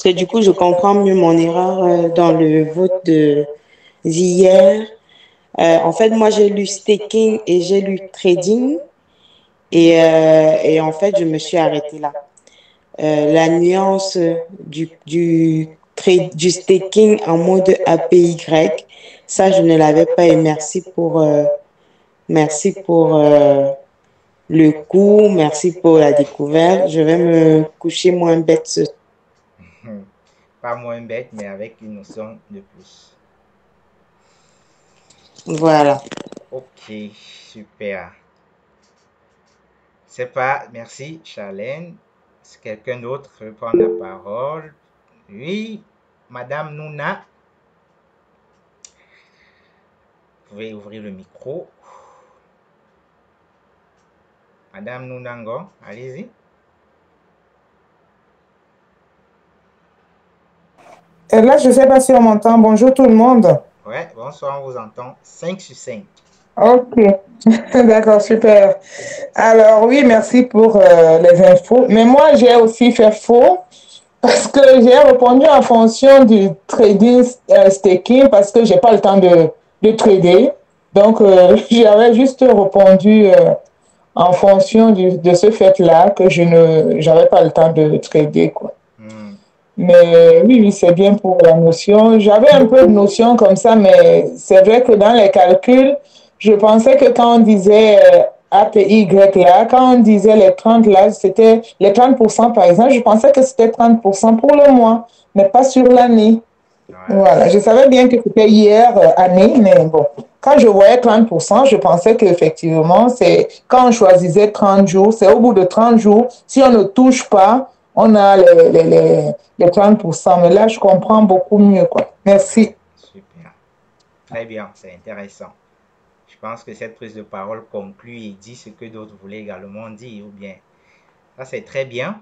Speaker 2: que du coup, je comprends mieux mon erreur dans le vote de d'hier. En fait, moi, j'ai lu staking et j'ai lu trading. Et en fait, je me suis arrêtée là. La nuance du staking en mode APY, ça, je ne l'avais pas. Et merci pour le coup, merci pour la découverte. Je vais me coucher moins bête
Speaker 1: Pas moins bête, mais avec une notion de plus.
Speaker 2: Voilà.
Speaker 1: Ok, super. C'est pas, merci, Charlène. Si quelqu'un d'autre veut prendre la parole. Oui, Madame Nouna, vous pouvez ouvrir le micro. Madame Nounango, allez-y.
Speaker 3: Et là, je ne sais pas si on m'entend. Bonjour tout le monde.
Speaker 1: Ouais, bonsoir, on vous entend. 5 sur 5.
Speaker 3: Ok, d'accord, super. Alors oui, merci pour les infos. Mais moi, j'ai aussi fait faux parce que j'ai répondu en fonction du trading staking parce que j'ai pas le temps de trader. Donc, j'avais juste répondu en fonction de ce fait-là que j'avais pas le temps de trader, quoi.
Speaker 1: Hmm.
Speaker 3: Mais oui, oui, c'est bien pour la notion. J'avais un peu de notion comme ça, mais c'est vrai que dans les calculs, je pensais que quand on disait APY là, quand on disait les 30 là, c'était les 30% par exemple, je pensais que c'était 30% pour le mois, mais pas sur l'année.
Speaker 1: Ouais.
Speaker 3: Voilà, je savais bien que c'était hier, année, mais bon, quand je voyais 30%, je pensais qu'effectivement, c'est quand on choisissait 30 jours, c'est au bout de 30 jours, si on ne touche pas, on a les 30%. Mais là, je comprends beaucoup mieux, quoi. Merci.
Speaker 1: Super. Très bien, c'est intéressant. Je pense que cette prise de parole conclut et dit ce que d'autres voulaient également dire, ou bien. Ça, c'est très bien.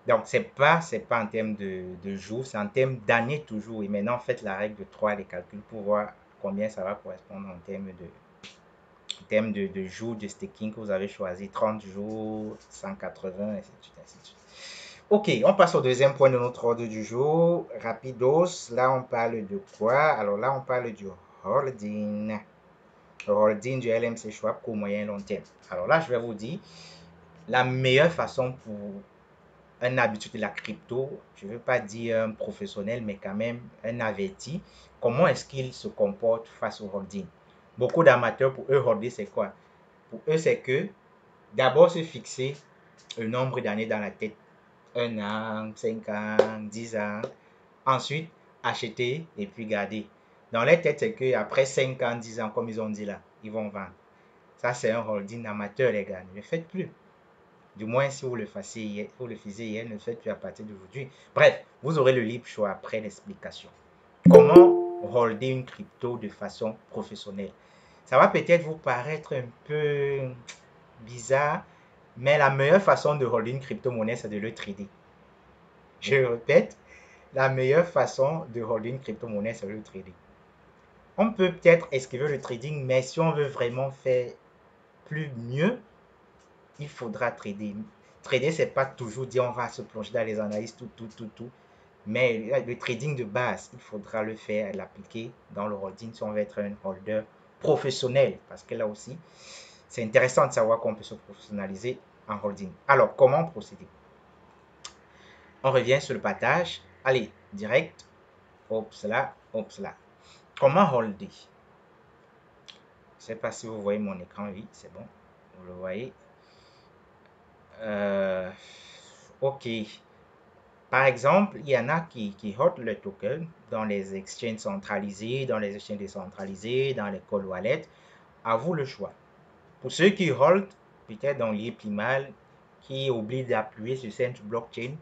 Speaker 1: Donc, c'est pas en termes de jours, c'est en termes d'années toujours. Et maintenant, faites la règle de 3 les calculs pour voir combien ça va correspondre en termes de jours de staking que vous avez choisi. 30 jours, 180, ainsi de suite, ainsi de suite. Ok, on passe au deuxième point de notre ordre du jour. Rapidos, là on parle de quoi? Alors là on parle du holding. Le holding du LMC Schwab court moyen long terme. Alors là je vais vous dire la meilleure façon pour un habitué de la crypto, je ne veux pas dire un professionnel, mais quand même un averti, comment est-ce qu'il se comporte face au holding? Beaucoup d'amateurs, pour eux, holding, c'est quoi? Pour eux, c'est que d'abord se fixer un nombre d'années dans la tête. 1 an, 5 ans, 10 ans. Ensuite, acheter et puis garder. Dans leur tête, c'est qu'après 5 ans, 10 ans, comme ils ont dit là, ils vont vendre. Ça, c'est un holding amateur, les gars. Ne le faites plus. Du moins, si vous le faisiez hier, ne le faites plus à partir d'aujourd'hui. Bref, vous aurez le libre choix après l'explication. Comment holder une crypto de façon professionnelle? Ça va peut-être vous paraître un peu bizarre, mais la meilleure façon de holder une crypto-monnaie, c'est de le trader. Je répète, la meilleure façon de holder une crypto-monnaie, c'est de le trader. On peut peut-être esquiver le trading, mais si on veut vraiment faire plus mieux, il faudra trader. Trader, c'est pas toujours dire on va se plonger dans les analyses, tout. Mais le trading de base, il faudra le faire, l'appliquer dans le holding si on veut être un holder professionnel. Parce que là aussi, c'est intéressant de savoir qu'on peut se professionnaliser en holding. Alors, comment procéder? On revient sur le partage. Allez, direct. Hop, cela, hop, cela. Comment holder? Je ne sais pas si vous voyez mon écran. Oui, c'est bon. Vous le voyez. Ok. Par exemple, il y en a qui hold le token dans les exchanges centralisés, dans les exchanges décentralisés, dans les cold wallets. À vous le choix. Pour ceux qui hold, peut-être dans l'IPLIMAL, qui oublient d'appuyer sur Send to Blockchain,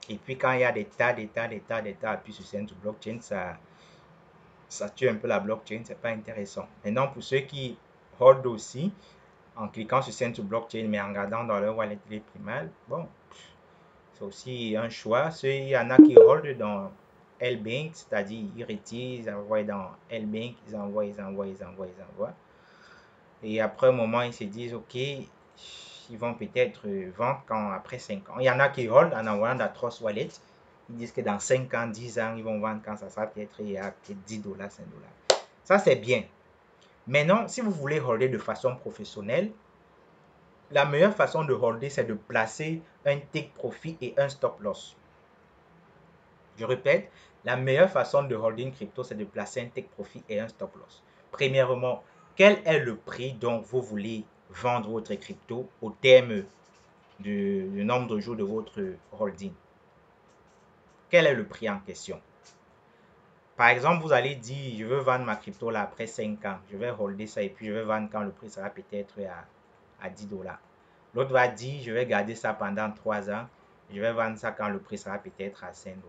Speaker 1: et puis quand il y a des tas d'appuis sur Send to Blockchain, ça tue un peu la blockchain, c'est pas intéressant. Maintenant, pour ceux qui hold aussi, en cliquant sur Send to Blockchain, mais en regardant dans leur wallet primal, bon, c'est aussi un choix. Il y en a qui hold dans L-Bank, c'est-à-dire ils retirent, ils envoient dans L-Bank, ils envoient. Et après un moment, ils se disent, OK, ils vont peut-être vendre après 5 ans. Il y en a qui hold en envoyant dans Trust Wallet. Ils disent que dans 5 ans, 10 ans, ils vont vendre quand ça sera peut-être peut-être 10 $, 5 $. Ça, c'est bien. Maintenant, si vous voulez holder de façon professionnelle, la meilleure façon de holder, c'est de placer un take profit et un stop loss. Je répète, la meilleure façon de holder une crypto, c'est de placer un take profit et un stop loss. Premièrement, quel est le prix dont vous voulez vendre votre crypto au terme du nombre de jours de votre holding? Quel est le prix en question? Par exemple, vous allez dire, je veux vendre ma crypto là après 5 ans. Je vais holder ça et puis je vais vendre quand le prix sera peut-être à 10 $. L'autre va dire, je vais garder ça pendant 3 ans. Je vais vendre ça quand le prix sera peut-être à 5 $.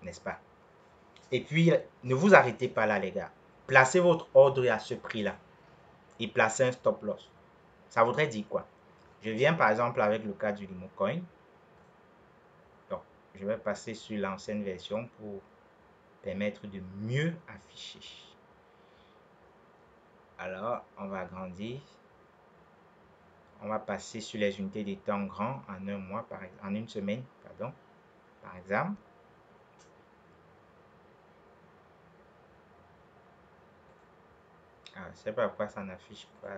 Speaker 1: N'est-ce pas? Et puis, ne vous arrêtez pas là, les gars. Placez votre ordre à ce prix-là et placez un stop loss. Ça voudrait dire quoi? Je viens par exemple avec le cas du Limocoin. Donc, je vais passer sur l'ancienne version pour permettre de mieux afficher. Alors, on va agrandir. On va passer sur les unités de temps grands en un mois, en une semaine, pardon, par exemple. Je ne sais pas pourquoi ça n'affiche pas.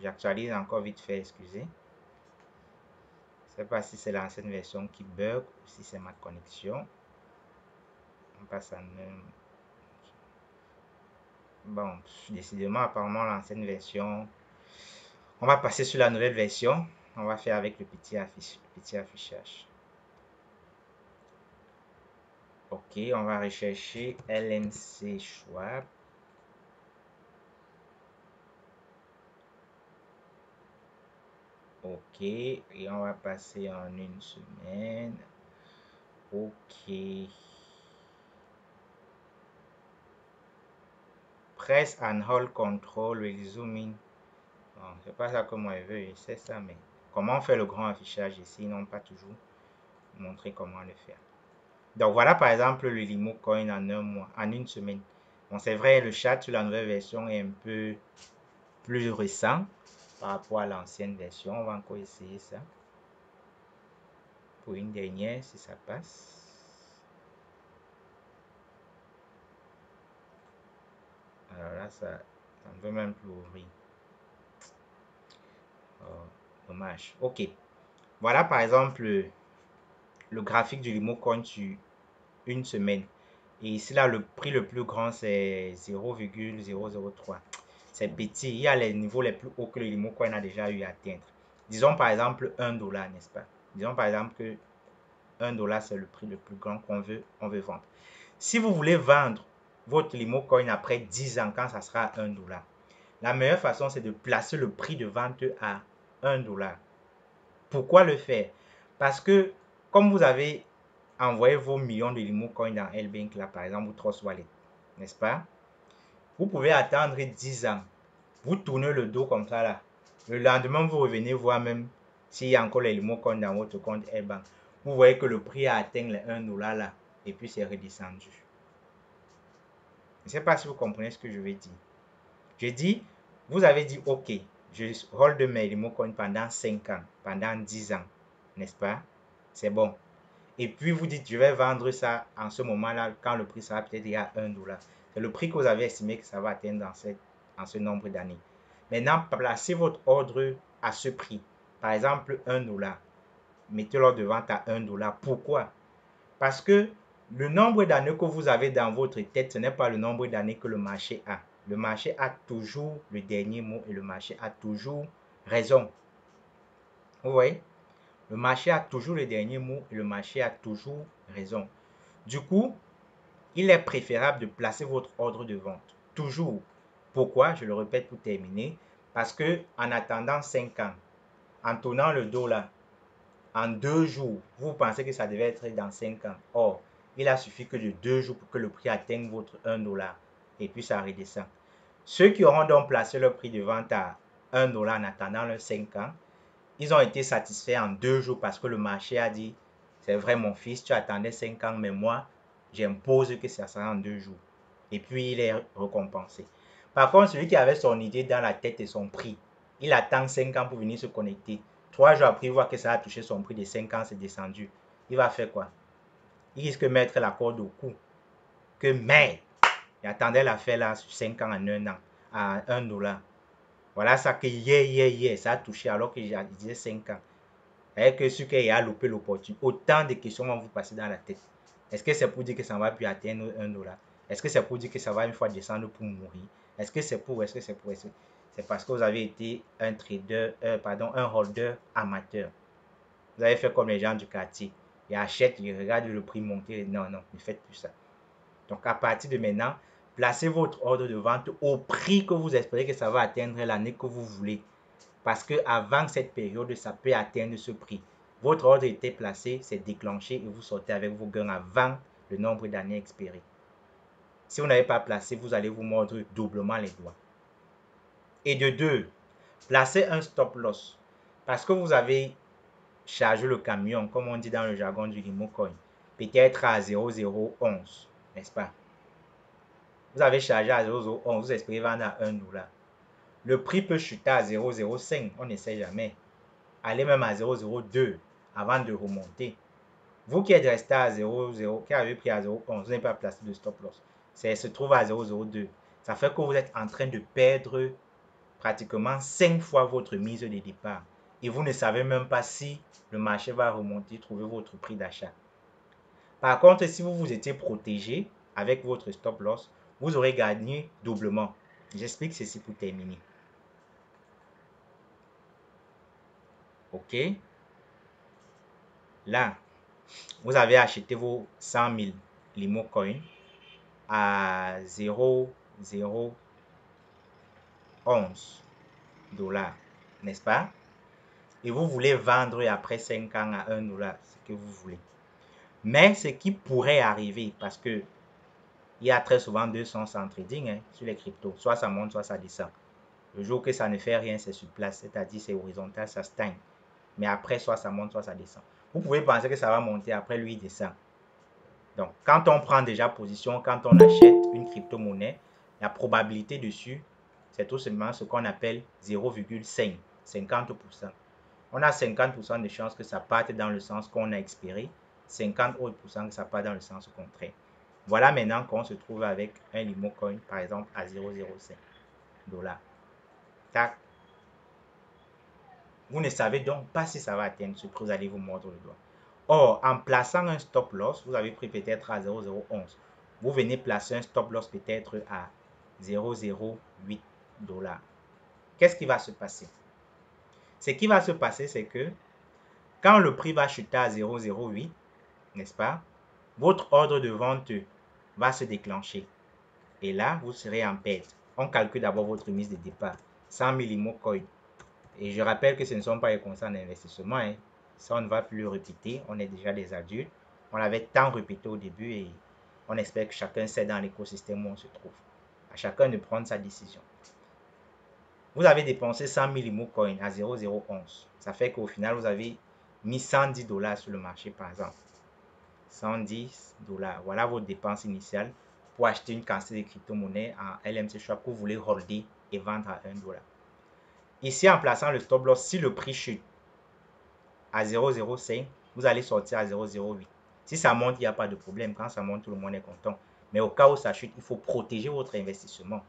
Speaker 1: J'actualise encore vite fait, excusez. Je ne sais pas si c'est l'ancienne version qui bug ou si c'est ma connexion. On passe en un. Bon, décidément, apparemment, l'ancienne version. On va passer sur la nouvelle version. On va faire avec le petit affichage. Ok, on va rechercher LNC Schwab. Ok, et on va passer en une semaine. Ok. Press and hold control will zoom in. Bon, c'est pas ça que moi je veux, c'est ça, mais comment on fait le grand affichage ici, non pas toujours montrer comment le faire. Donc voilà par exemple le Limo Coin en un mois, en une semaine. Bon, c'est vrai, le chat sur la nouvelle version est un peu plus récent par rapport à l'ancienne version. On va encore essayer ça. Pour une dernière, si ça passe. Alors là, ça ne veut même plus ouvrir. Oh, dommage. Ok. Voilà par exemple le graphique du Limo Coin sur une semaine. Et ici, là, le prix le plus grand, c'est 0,003. C'est petit. Il y a les niveaux les plus hauts que le Limo Coin a déjà eu à atteindre. Disons par exemple 1 $, n'est-ce pas? Disons par exemple que 1 $, c'est le prix le plus grand on veut vendre. Si vous voulez vendre votre Limo Coin après 10 ans, quand ça sera 1 $, la meilleure façon, c'est de placer le prix de vente à 1 $. Pourquoi le faire? Parce que comme vous avez envoyé vos millions de Limo Coin dans L-Bank, là, par exemple, ou Trust Wallet, n'est-ce pas? Vous pouvez attendre 10 ans. Vous tournez le dos comme ça, là. Le lendemain, vous revenez voir même s'il y a encore les Limo Coin dans votre compte L-Bank. Vous voyez que le prix a atteint les 1 $, là, et puis c'est redescendu. Je ne sais pas si vous comprenez ce que je veux dire. Je dis, vous avez dit, ok, je hold mes Limo Coin pendant 5 ans, pendant 10 ans, n'est-ce pas? C'est bon. Et puis vous dites, je vais vendre ça en ce moment-là, quand le prix sera peut-être à 1 $. C'est le prix que vous avez estimé que ça va atteindre en ce nombre d'années. Maintenant, placez votre ordre à ce prix. Par exemple, 1 $. Mettez l'ordre de vente à 1 $. Pourquoi? Parce que le nombre d'années que vous avez dans votre tête, ce n'est pas le nombre d'années que le marché a. Le marché a toujours le dernier mot et le marché a toujours raison. Vous voyez? Le marché a toujours le dernier mot et le marché a toujours raison. Du coup, il est préférable de placer votre ordre de vente. Toujours. Pourquoi? Je le répète pour terminer. Parce que en attendant 5 ans, en tournant le dos là, en 2 jours, vous pensez que ça devait être dans 5 ans. Or, il a suffi que de 2 jours pour que le prix atteigne votre 1 $ et puis ça redescend. Ceux qui auront donc placé leur prix de vente à 1 $ en attendant leurs 5 ans, ils ont été satisfaits en 2 jours parce que le marché a dit, c'est vrai mon fils, tu attendais 5 ans, mais moi, j'impose que ça sera en 2 jours. Et puis, il est récompensé. Par contre, celui qui avait son idée dans la tête et son prix, il attend 5 ans pour venir se connecter. 3 jours après, il voit que ça a touché son prix de 5 ans, c'est descendu. Il va faire quoi? Il risque de mettre la corde au cou. Que merde! Il attendait l'affaire là sur 5 ans en 1 an, à 1 dollar. Voilà ça que ça a touché alors qu'il disait 5 ans. Et que ce qu'il a loupé l'opportunité. Autant de questions vont vous passer dans la tête. Est-ce que c'est pour dire que ça ne va plus atteindre 1 dollar? Est-ce que c'est pour dire que ça va une fois descendre pour mourir? Est-ce que c'est pour, c'est parce que vous avez été un trader, un holder amateur. Vous avez fait comme les gens du quartier. Ils achètent, ils regardent le prix monter. Non, non, ne faites plus ça. Donc à partir de maintenant, placez votre ordre de vente au prix que vous espérez que ça va atteindre l'année que vous voulez. Parce que avant cette période, ça peut atteindre ce prix. Votre ordre était placé, c'est déclenché et vous sortez avec vos gains avant le nombre d'années expirées. Si vous n'avez pas placé, vous allez vous mordre doublement les doigts. Et de deux, placez un stop loss. Parce que vous avez chargé le camion, comme on dit dans le jargon du Limocoin, peut-être à 0,011, n'est-ce pas? Vous avez chargé à 0,011, vous espérez vendre à 1 dollar. Le prix peut chuter à 0,05, on ne sait jamais. Allez même à 0,02 avant de remonter. Vous qui êtes resté à 0,0, qui avez pris à 0,11, vous n'avez pas placé de stop loss. Ça se trouve à 0,02. Ça fait que vous êtes en train de perdre pratiquement 5 fois votre mise de départ. Et vous ne savez même pas si le marché va remonter, trouver votre prix d'achat. Par contre, si vous vous étiez protégé avec votre stop loss, vous aurez gagné doublement. J'explique ceci pour terminer. Ok? Là, vous avez acheté vos 100 000 Limo Coin à 0,011 dollars, n'est-ce pas? Et vous voulez vendre après 5 ans à 1 dollar, ce que vous voulez. Mais ce qui pourrait arriver, parce que il y a très souvent deux sens en trading sur les cryptos, soit ça monte, soit ça descend. Le jour que ça ne fait rien, c'est sur place, c'est-à-dire c'est horizontal, ça stagne. Mais après, soit ça monte, soit ça descend. Vous pouvez penser que ça va monter, après lui, il descend. Donc, quand on prend déjà position, quand on achète une crypto-monnaie, la probabilité dessus, c'est tout simplement ce qu'on appelle 0,5, 50%. On a 50% de chances que ça parte dans le sens qu'on a expiré, 50% que ça parte dans le sens contraire. Voilà maintenant qu'on se trouve avec un Limo Coin, par exemple, à 0,05 dollars. Tac. Vous ne savez donc pas si ça va atteindre ce prix, vous allez vous mordre le doigt. Or, en plaçant un stop loss, vous avez pris peut-être à 0,011. Vous venez placer un stop loss peut-être à 0,08 dollars. Qu'est-ce qui va se passer? Ce qui va se passer, c'est que quand le prix va chuter à 0,08, n'est-ce pas? Votre ordre de vente va se déclencher. Et là, vous serez en perte. On calcule d'abord votre mise de départ. 100 000 Limo Coin. Et je rappelle que ce ne sont pas les conseils d'investissement. Hein. Ça, on ne va plus le répéter. On est déjà des adultes. On l'avait tant répété au début et on espère que chacun sait dans l'écosystème où on se trouve. À chacun de prendre sa décision. Vous avez dépensé 100 000 Limo Coin à 0,011. Ça fait qu'au final, vous avez mis 110 dollars sur le marché, par exemple. 110 dollars. Voilà votre dépense initiale pour acheter une quantité de crypto-monnaie en LMC Swap que vous voulez holder et vendre à 1 dollar. Ici, en plaçant le stop loss, si le prix chute à 0,05, vous allez sortir à 0,08. Si ça monte, il n'y a pas de problème. Quand ça monte, tout le monde est content. Mais au cas où ça chute, il faut protéger votre investissement.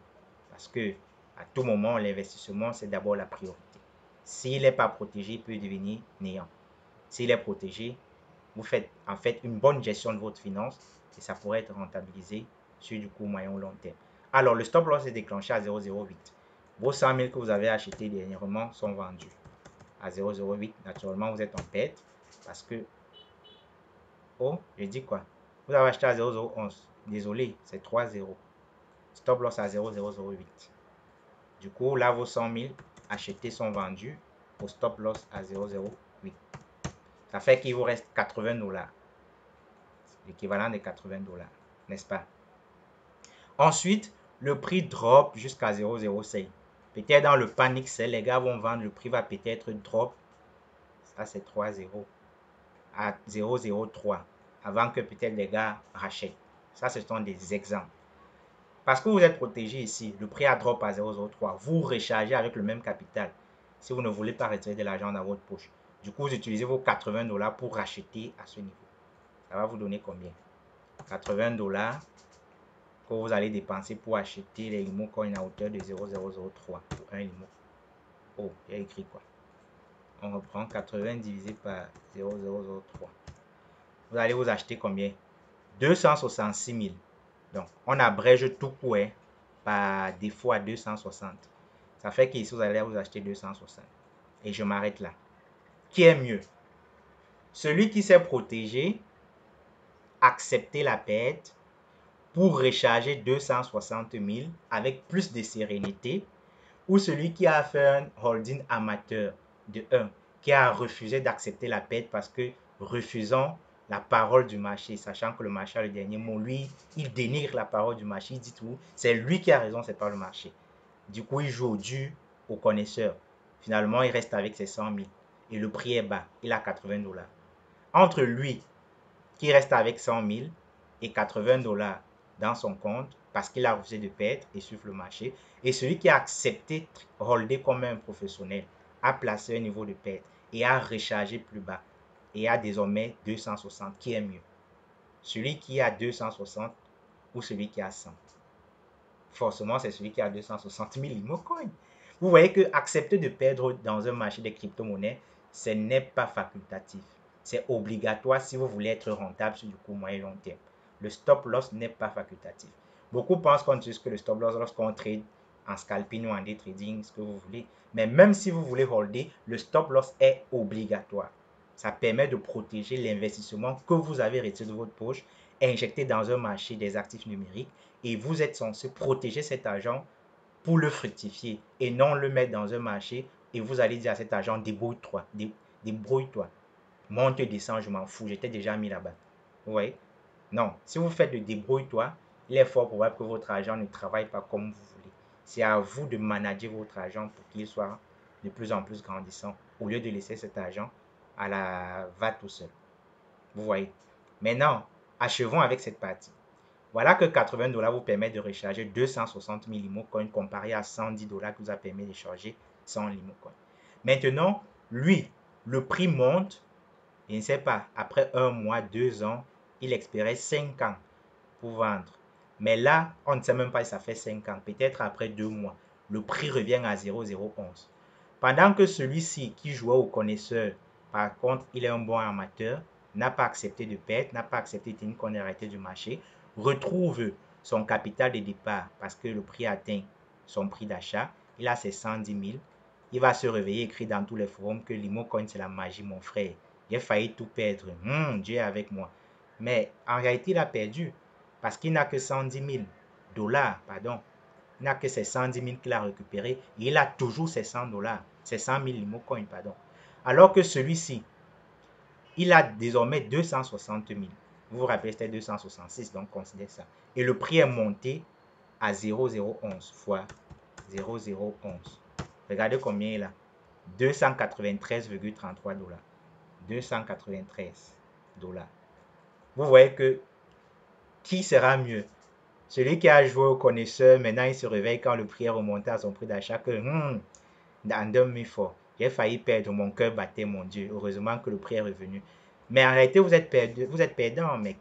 Speaker 1: Parce que à tout moment, l'investissement, c'est d'abord la priorité. S'il n'est pas protégé, il peut devenir néant. S'il est protégé, vous faites en fait une bonne gestion de votre finance et ça pourrait être rentabilisé sur du court, moyen ou long terme. Alors, le stop loss est déclenché à 0,08. Vos 100 000 que vous avez achetés dernièrement sont vendus à 0,08. Naturellement, vous êtes en perte parce que... Oh, je dis quoi? Vous avez acheté à 0,011. Désolé, c'est 3,0. Stop loss à 0,008. Du coup, là, vos 100 000 achetés sont vendus au stop loss à 0,08. Ça fait qu'il vous reste 80 dollars. L'équivalent de 80 dollars, n'est-ce pas? Ensuite, le prix drop jusqu'à 0,05. Peut-être dans le panic sell, les gars vont vendre, le prix va peut-être drop. Ça, c'est 3,0 à 0,03 avant que peut-être les gars rachètent. Ça, ce sont des exemples. Parce que vous êtes protégé ici, le prix a drop à 0,03. Vous rechargez avec le même capital si vous ne voulez pas retirer de l'argent dans votre poche. Du coup, vous utilisez vos 80 $ pour racheter à ce niveau. Ça va vous donner combien? 80 $ que vous allez dépenser pour acheter les Limo Coin à hauteur de 0,003 pour un Limo. Oh, il y a écrit quoi? On reprend 80 divisé par 0,003. Vous allez vous acheter combien? 266 000. Donc, on abrège tout court par défaut à 260. Ça fait qu'ici, vous allez vous acheter 260. Et je m'arrête là. Qui est mieux? Celui qui s'est protégé, accepter la perte pour recharger 260 000 avec plus de sérénité, ou celui qui a fait un holding amateur de 1, qui a refusé d'accepter la perte parce que refusant la parole du marché, sachant que le marché a le dernier mot, lui, il dénigre la parole du marché, il dit tout, c'est lui qui a raison, c'est pas le marché. Du coup, il joue au dur, au connaisseur. Finalement, il reste avec ses 100 000 et le prix est bas, il a 80 $. Entre lui, qui reste avec 100 000 et 80 $ dans son compte parce qu'il a refusé de perdre et suivre le marché, et celui qui a accepté holder comme un professionnel, a placé un niveau de perte et a rechargé plus bas et a désormais 260, qui est mieux? Celui qui a 260 ou celui qui a 100? Forcément, c'est celui qui a 260 000 Limocoin. Vous voyez que accepter de perdre dans un marché des crypto-monnaies, ce n'est pas facultatif. C'est obligatoire si vous voulez être rentable sur du court, moyen et long terme. Le stop loss n'est pas facultatif. Beaucoup pensent qu'on utilise que le stop loss lorsqu'on trade en scalping ou en day trading, ce que vous voulez. Mais même si vous voulez holder, le stop loss est obligatoire. Ça permet de protéger l'investissement que vous avez retiré de votre poche et injecté dans un marché des actifs numériques, et vous êtes censé protéger cet argent pour le fructifier et non le mettre dans un marché et vous allez dire à cet argent débrouille-toi, débrouille-toi, monte, descend, je m'en fous, j'étais déjà mis là-bas. Vous voyez? Non, si vous faites le débrouille-toi, il est fort probable que votre argent ne travaille pas comme vous voulez. C'est à vous de manager votre argent pour qu'il soit de plus en plus grandissant au lieu de laisser cet argent à la va tout seul. Vous voyez? Maintenant, achevons avec cette partie. Voilà que 80 $ vous permet de recharger 260 000 Limocoin comparé à 110 $ que vous a permis de charger 100 Limocoin. Maintenant, lui, le prix monte, je ne sais pas, après 1 mois, 2 ans, il espérait 5 ans pour vendre. Mais là, on ne sait même pas si ça fait 5 ans. Peut-être après 2 mois, le prix revient à 0,011. Pendant que celui-ci qui jouait au connaisseur, par contre, il est un bon amateur, n'a pas accepté de perdre, n'a pas accepté une condamnation du marché, retrouve son capital de départ parce que le prix atteint son prix d'achat, il a ses 110 000, il va se réveiller, écrire dans tous les forums que Limocoin c'est la magie, mon frère. J'ai failli tout perdre. Dieu est avec moi. Mais en réalité, il a perdu parce qu'il n'a que 110 000 $, pardon. Il n'a que ses 110 000 qu'il a récupéré et il a toujours ses 100 $, ses 100 000 Limocoin, pardon. Alors que celui-ci, il a désormais 260 000. Vous vous rappelez, c'était 266, donc considérez ça. Et le prix est monté à 0,011 fois 0,011. Regardez combien il a. 293,33 $. 293 $. Vous voyez que qui sera mieux? Celui qui a joué au connaisseur, maintenant il se réveille quand le prix est remonté à son prix d'achat que dans demi-fort, j'ai failli perdre, mon cœur battait, mon Dieu. Heureusement que le prix est revenu. Mais en réalité, vous êtes perdant, mec.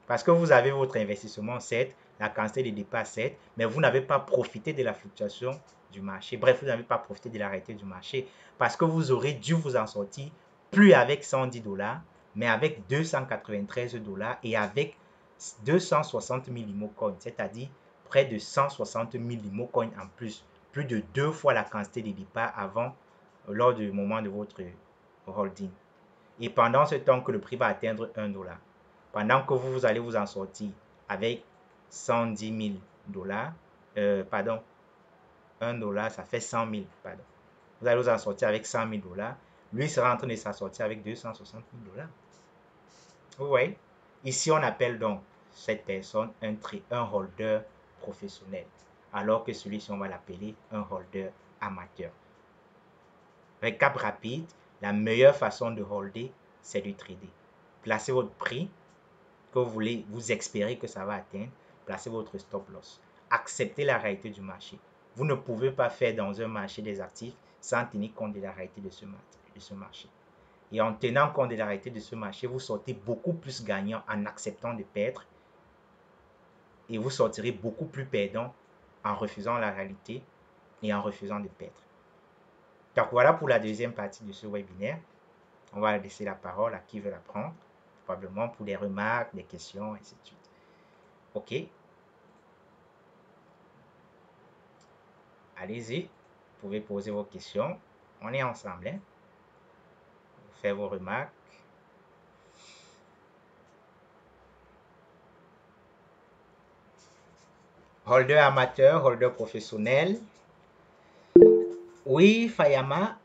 Speaker 1: Parce que vous avez votre investissement 7, la quantité de départ 7, mais vous n'avez pas profité de la fluctuation du marché. Bref, vous n'avez pas profité de la réalité du marché. Parce que vous aurez dû vous en sortir plus avec 110 $, mais avec 293 $ et avec 260 000 Limocoin, c'est-à-dire près de 160 000 Limocoin en plus de 2 fois la quantité de départ avant, lors du moment de votre holding. Et pendant ce temps que le prix va atteindre 1 $, pendant que vous allez vous en sortir avec 110 000 $, pardon, 1 $, ça fait 100 000, pardon. Vous allez vous en sortir avec 100 000 $, lui sera en train de s'en sortir avec 260 000 $. Vous voyez? Ici, on appelle donc cette personne un holder professionnel, alors que celui-ci, on va l'appeler un holder amateur. Récap rapide, la meilleure façon de holder, c'est de trader. Placez votre prix que vous espérez que ça va atteindre, placez votre stop loss. Acceptez la réalité du marché. Vous ne pouvez pas faire dans un marché des actifs sans tenir compte de la réalité de ce marché. Et en tenant compte de la réalité de ce marché, vous sortez beaucoup plus gagnant en acceptant de perdre et vous sortirez beaucoup plus perdant en refusant la réalité et en refusant de perdre. Donc voilà pour la deuxième partie de ce webinaire. On va laisser la parole à qui veut la prendre, probablement pour des remarques, des questions, et ainsi de suite. OK? Allez-y, vous pouvez poser vos questions. On est ensemble, hein? Faites vos remarques. Holder amateur, holder professionnel. Oui, Fayama.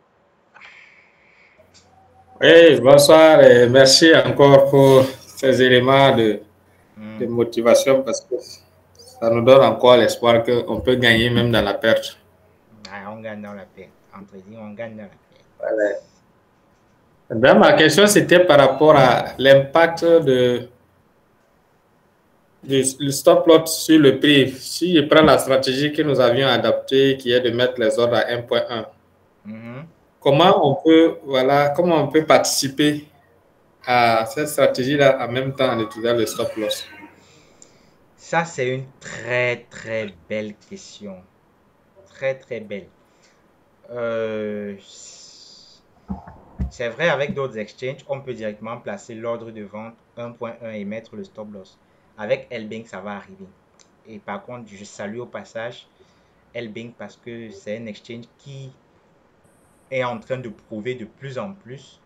Speaker 4: Oui, bonsoir et merci encore pour ces éléments de motivation parce que ça nous donne encore l'espoir qu'on peut gagner même dans la perte.
Speaker 1: Ah, on gagne dans la perte. En trading, on gagne dans la perte.
Speaker 4: Voilà. Ben, ma question, c'était par rapport à l'impact du stop loss sur le prix. Si je prends la stratégie que nous avions adaptée, qui est de mettre les ordres à 1.1, comment on peut participer à cette stratégie-là en même temps en utilisant le stop loss?
Speaker 1: Ça, c'est une très, très belle question. Très, très belle. C'est vrai, avec d'autres exchanges, on peut directement placer l'ordre de vente 1.1 et mettre le stop loss. Avec L-Bank, ça va arriver. Et par contre, je salue au passage L-Bank parce que c'est un exchange qui est en train de prouver de plus en plus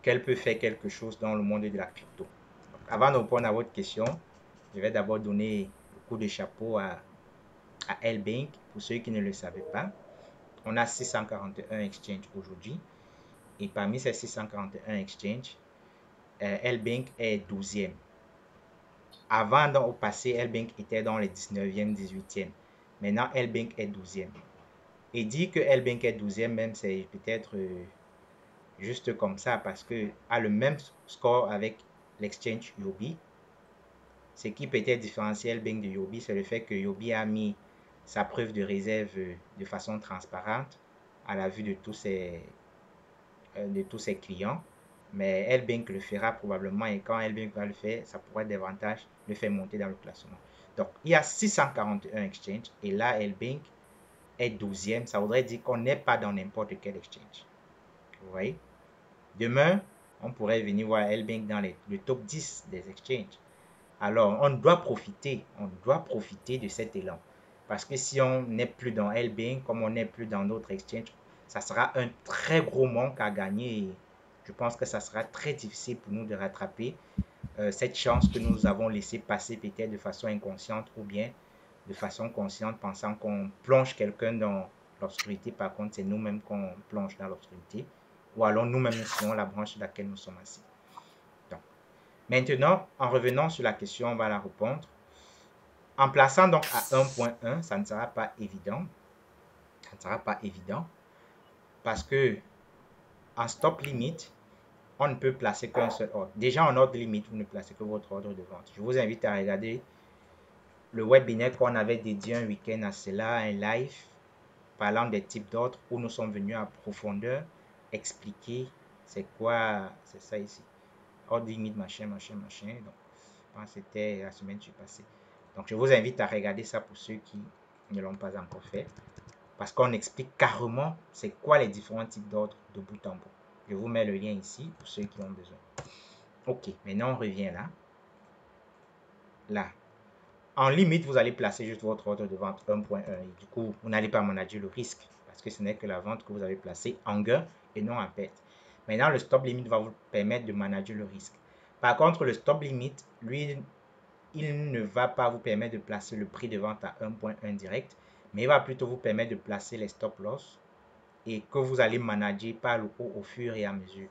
Speaker 1: qu'elle peut faire quelque chose dans le monde de la crypto. Donc, avant de répondre à votre question, je vais d'abord donner le coup de chapeau à L-Bank. Pour ceux qui ne le savaient pas, on a 641 exchanges aujourd'hui. Et parmi ces 641 exchanges, L-Bank est 12e. Avant, au passé, L-Bank était dans les 19e, 18e. Maintenant, L-Bank est 12e. Et dire que L-Bank est 12e, même, c'est peut-être juste comme ça, parce que a le même score avec l'exchange Yobi. Ce qui peut-être différencie L-Bank de Yobi, c'est le fait que Yobi a mis sa preuve de réserve de façon transparente à la vue de tous ses clients. Mais L-Bank le fera probablement, et quand L-Bank va le faire, ça pourrait davantage le faire monter dans le classement. Donc, il y a 641 exchanges, et là, L-Bank est 12e. Ça voudrait dire qu'on n'est pas dans n'importe quel exchange. Vous voyez? Demain, on pourrait venir voir L-Bank dans le top 10 des exchanges. Alors, on doit profiter de cet élan. Parce que si on n'est plus dans L-Bank, comme on n'est plus dans d'autres exchanges, ça sera un très gros manque à gagner. Et je pense que ça sera très difficile pour nous de rattraper cette chance que nous avons laissé passer peut-être de façon inconsciente ou bien de façon consciente, pensant qu'on plonge quelqu'un dans l'obscurité. Par contre, c'est nous-mêmes qu'on plonge dans l'obscurité. Ou alors nous-mêmes nous serons la branche sur laquelle nous sommes assis. Donc, maintenant, en revenant sur la question, on va la répondre. En plaçant donc à 1.1, ça ne sera pas évident. Ça ne sera pas évident parce que en stop limit, on ne peut placer qu'un seul ordre. Déjà en ordre limite, vous ne placez que votre ordre de vente. Je vous invite à regarder le webinaire qu'on avait dédié un week-end à cela, un live, parlant des types d'ordres où nous sommes venus à profondeur expliquer c'est quoi, c'est ça ici. Ordre limite, machin. Donc, je pense que c'était la semaine passée. Donc, je vous invite à regarder ça pour ceux qui ne l'ont pas encore fait. Parce qu'on explique carrément c'est quoi les différents types d'ordres de bout en bout. Je vous mets le lien ici pour ceux qui ont besoin. Ok, maintenant on revient là. Là. En limite, vous allez placer juste votre ordre de vente 1.1. Et du coup, vous n'allez pas manager le risque. Parce que ce n'est que la vente que vous avez placée en gain et non en perte. Maintenant, le stop limit va vous permettre de manager le risque. Par contre, le stop limit, lui, il ne va pas vous permettre de placer le prix de vente à 1.1 direct, mais il va plutôt vous permettre de placer les stop loss et que vous allez manager par le haut au fur et à mesure.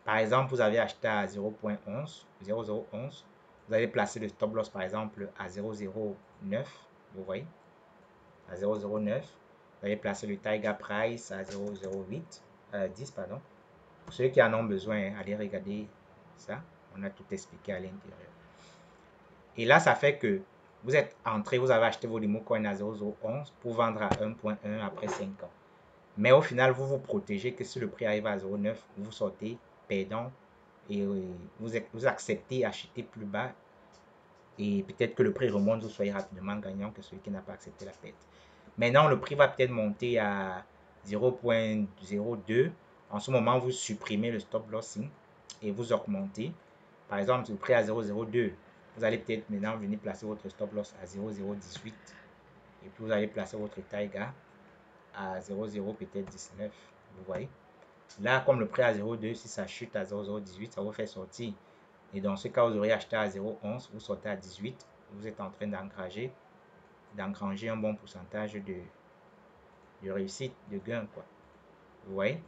Speaker 1: Par exemple, vous avez acheté à 0.11, vous allez placer le stop loss par exemple à 0.09, vous voyez, à 0.09. Vous allez placer le Tiger Price à 0.08, 10 pardon. Pour ceux qui en ont besoin, allez regarder ça. On a tout expliqué à l'intérieur. Et là, ça fait que vous êtes entré, vous avez acheté vos Limo Coin à 0.011 pour vendre à 1.1 après 5 ans. Mais au final, vous vous protégez que si le prix arrive à 0.9, vous sortez perdant et vous acceptez acheter plus bas et peut-être que le prix remonte, vous soyez rapidement gagnant que celui qui n'a pas accepté la perte. Maintenant, le prix va peut-être monter à 0.02. En ce moment, vous supprimez le stop lossing et vous augmentez. Par exemple, le prix à 0.02, vous allez peut-être maintenant venir placer votre stop loss à 0.018 et puis vous allez placer votre taiga à 0.0 peut-être 19. Vous voyez? Là, comme le prix à 0.2, si ça chute à 0.018, ça vous fait sortir. Et dans ce cas, vous aurez acheté à 0.11, vous sortez à 18. Vous êtes en train d'engranger un bon pourcentage de réussite, de gain, quoi. Vous voyez?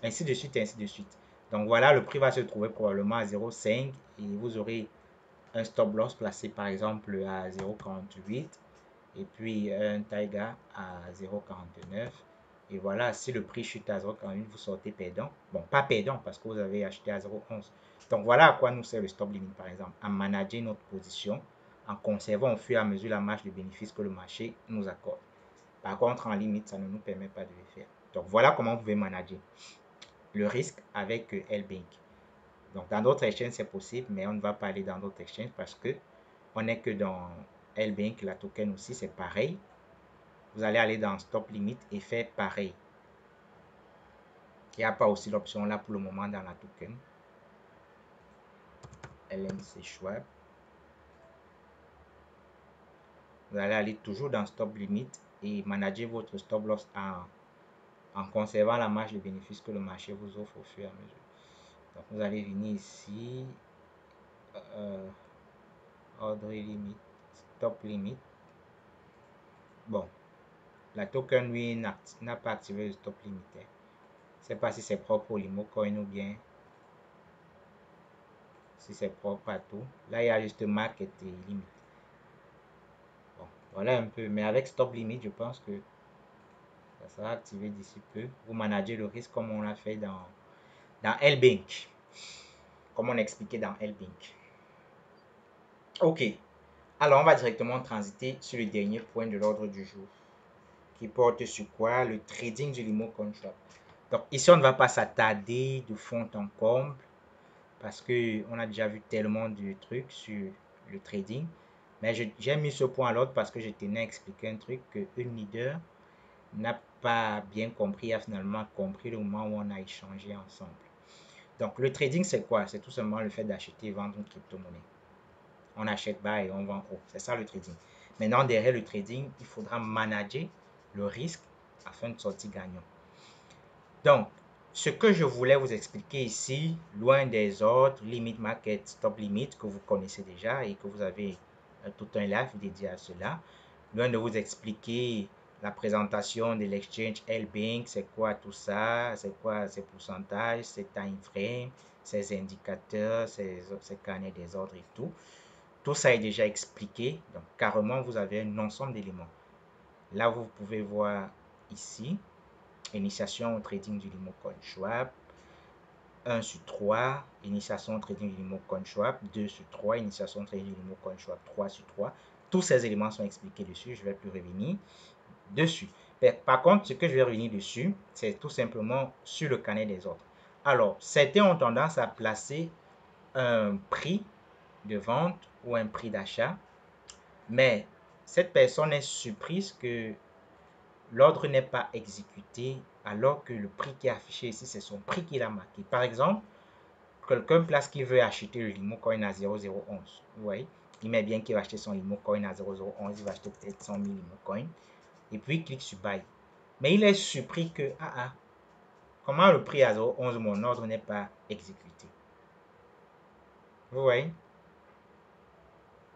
Speaker 1: Ainsi de suite, ainsi de suite. Donc voilà, le prix va se trouver probablement à 0.5 et vous aurez un stop loss placé par exemple à 0.48 et puis un taiga à 0.49. Et voilà, si le prix chute à 0.48, vous sortez perdant. Bon, pas perdant parce que vous avez acheté à 0.11. Donc voilà à quoi nous sert le stop limit par exemple, à manager notre position en conservant au fur et à mesure la marge de bénéfice que le marché nous accorde. Par contre, en limite, ça ne nous permet pas de le faire. Donc voilà comment vous pouvez manager le risque avec LBank. Donc dans d'autres exchanges, c'est possible, mais on ne va pas aller dans d'autres exchanges parce que on n'est que dans LBank, la token aussi, c'est pareil. Vous allez aller dans Stop Limit et faire pareil. Il n'y a pas aussi l'option là pour le moment dans la token. LNC Schwab. Vous allez aller toujours dans Stop Limit et manager votre stop loss en conservant la marge de bénéfice que le marché vous offre au fur et à mesure. Donc vous allez venir ici, Order Limit, Stop Limit. Bon, la token lui n'a pas activé le Stop Limit. Je ne sais pas si c'est propre au Limocoin ou bien si c'est propre à tout. Là, il y a juste Market et Limit. Bon, voilà un peu. Mais avec Stop Limit, je pense que ça sera activé d'ici peu. Vous managez le risque comme on l'a fait dans LBank. Comme on a expliqué dans LBank. Ok. Alors, on va directement transiter sur le dernier point de l'ordre du jour. Qui porte sur quoi? Le trading du Limocoin Swap. Donc, ici, on ne va pas s'attarder de fond en comble. Parce qu'on a déjà vu tellement de trucs sur le trading. Mais j'ai mis ce point à l'ordre parce que je tenais à expliquer un truc que une leader n'a pas bien compris, a finalement compris le moment où on a échangé ensemble. Donc le trading c'est quoi? C'est tout simplement le fait d'acheter et vendre une crypto-monnaie. On achète bas et on vend haut. C'est ça le trading. Maintenant derrière le trading, il faudra manager le risque afin de sortir gagnant. Donc, ce que je voulais vous expliquer ici, loin des autres, Limit Market, Stop Limit, que vous connaissez déjà et que vous avez tout un live dédié à cela, loin de vous expliquer la présentation de l'exchange LBank, c'est quoi tout ça, c'est quoi ces pourcentages, ces time frame, ces indicateurs, ces carnets des ordres et tout. Tout ça est déjà expliqué, donc carrément vous avez un ensemble d'éléments. Là, vous pouvez voir ici, initiation au trading du Limocoin Schwab, 1 sur 3, initiation au trading du Limocoin Schwab, 2 sur 3, initiation au trading du Limocoin Schwab, 3 sur 3. Tous ces éléments sont expliqués dessus, je ne vais plus revenir dessus. Par contre, ce que je vais revenir dessus, c'est tout simplement sur le carnet des ordres. Alors, certains ont tendance à placer un prix de vente ou un prix d'achat, mais cette personne est surprise que l'ordre n'est pas exécuté alors que le prix qui est affiché ici, c'est son prix qu'il a marqué. Par exemple, quelqu'un place qu'il veut acheter le Limocoin à 0.011. Vous voyez, il met bien qu'il va acheter son Limocoin à 0.011, il va acheter peut-être 100 000 Limocoins. Et puis il clique sur Buy. Mais il est surpris que, comment le prix à 0.11, mon ordre n'est pas exécuté. Vous voyez,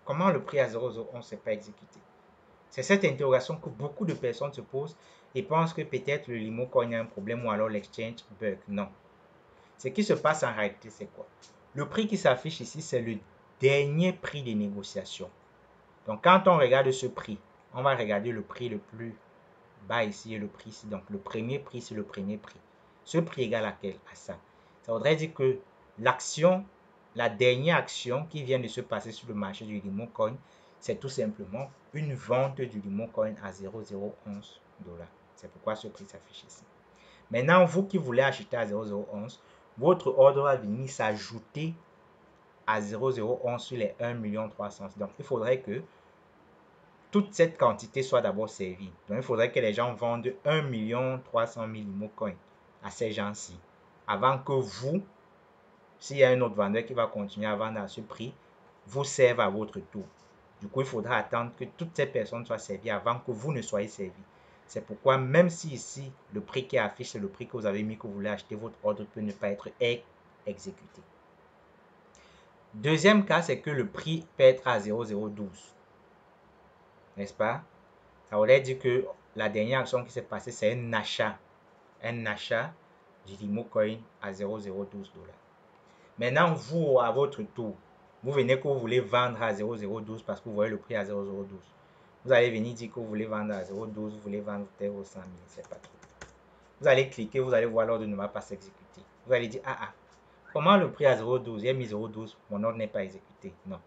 Speaker 1: comment le prix à 0.011 n'est pas exécuté. C'est cette interrogation que beaucoup de personnes se posent et pensent que peut-être le Limocoin a un problème ou alors l'exchange bug. Non. Ce qui se passe en réalité, c'est quoi? Le prix qui s'affiche ici, c'est le dernier prix de négociation. Donc, quand on regarde ce prix, on va regarder le prix le plus bas ici et le prix ici. Donc, le premier prix, c'est le premier prix. Ce prix égale à quel? À ça. Ça voudrait dire que l'action, la dernière action qui vient de se passer sur le marché du Limocoin, c'est tout simplement une vente du Limocoin à 0,011 $. C'est pourquoi ce prix s'affiche ici. Maintenant, vous qui voulez acheter à 0,011, votre ordre va venir s'ajouter à 0,011 sur les 1,300,000. Donc, il faudrait que toute cette quantité soit d'abord servie. Donc, il faudrait que les gens vendent 1,300,000 ImoCoin à ces gens-ci avant que vous, s'il y a un autre vendeur qui va continuer à vendre à ce prix, vous serve à votre tour. Du coup, il faudra attendre que toutes ces personnes soient servies avant que vous ne soyez servi. C'est pourquoi, même si ici, le prix qui est affiché, c'est le prix que vous avez mis, que vous voulez acheter, votre ordre peut ne pas être exécuté. Deuxième cas, c'est que le prix peut être à 0,012. N'est-ce pas? Ça voudrait dire que la dernière action qui s'est passée, c'est un achat du ImoCoin à 0,012 $. Maintenant, vous, à votre tour, vous venez que vous voulez vendre à 0,012 parce que vous voyez le prix à 0,012. Vous allez venir dire que vous voulez vendre à 0,12, vous voulez vendre peut-être aux 100 000, c'est pas trop. Vous allez cliquer, vous allez voir l'ordre ne va pas s'exécuter. Vous allez dire, comment le prix à 0,12, il a mis 0,12, mon ordre n'est pas exécuté. Non.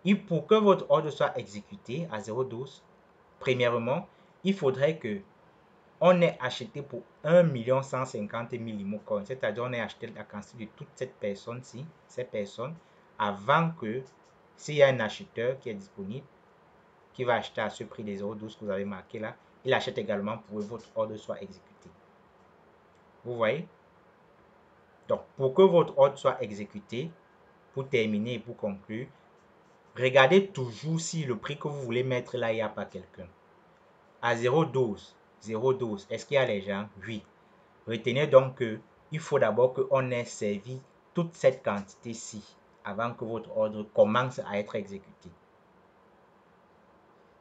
Speaker 1: Et pour que votre ordre soit exécuté à 0,12, premièrement, il faudrait que on ait acheté pour 1,150,000 ImoCoin, c'est-à-dire on ait acheté la quantité de toute cette personne-ci, ces personnes, avant que, s'il y a un acheteur qui est disponible, qui va acheter à ce prix des 0,12 que vous avez marqué là, il achète également pour que votre ordre soit exécuté. Vous voyez? Donc, pour que votre ordre soit exécuté, pour terminer et pour conclure, regardez toujours si le prix que vous voulez mettre là, il n'y a pas quelqu'un. À 0,12, est-ce qu'il y a les gens? Oui. Retenez donc qu'il faut d'abord qu'on ait servi toute cette quantité-ci avant que votre ordre commence à être exécuté.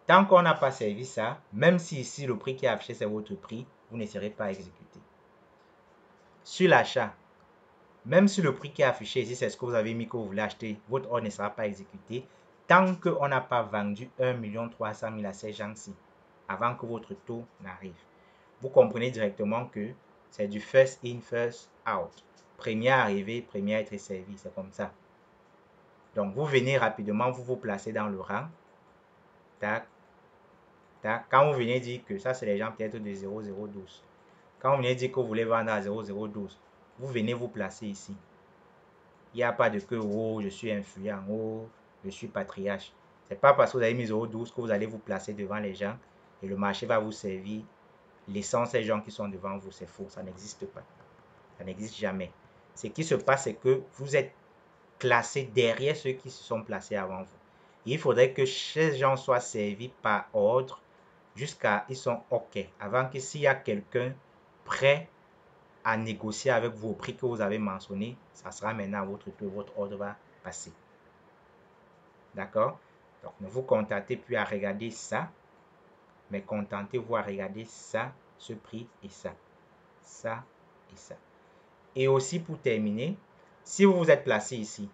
Speaker 1: Tant qu'on n'a pas servi ça, même si ici le prix qui est affiché c'est votre prix, vous ne serez pas exécuté. Sur l'achat, même si le prix qui est affiché ici c'est ce que vous avez mis que vous voulez acheter, votre ordre ne sera pas exécuté tant qu'on n'a pas vendu 1,300,000 à ces gens-ci avant que votre tour n'arrive. Vous comprenez directement que c'est du first in, first out. Premier arrivé, premier à être servi, c'est comme ça. Donc, vous venez rapidement, vous vous placez dans le rang. Tac, tac. Quand vous venez dire que ça, c'est les gens peut-être de 0,012. Quand vous venez dire que vous voulez vendre à 0,012, vous venez vous placer ici. Il n'y a pas de que, oh, je suis influent, oh, je suis patriarche. Ce n'est pas parce que vous avez mis 0,12 que vous allez vous placer devant les gens et le marché va vous servir. Laissant ces gens qui sont devant vous, c'est faux, ça n'existe pas. Ça n'existe jamais. Ce qui se passe, c'est que vous êtes classé derrière ceux qui se sont placés avant vous. Et il faudrait que ces gens soient servis par ordre jusqu'à ils sont OK. Avant que s'il y a quelqu'un prêt à négocier avec vous au prix que vous avez mentionné, ça sera maintenant à votre tour, votre ordre va passer. D'accord? Donc, ne vous contentez plus à regarder ça, mais contentez-vous à regarder ça, ce prix et ça. Ça et ça. Et aussi pour terminer, si vous vous êtes placé ici,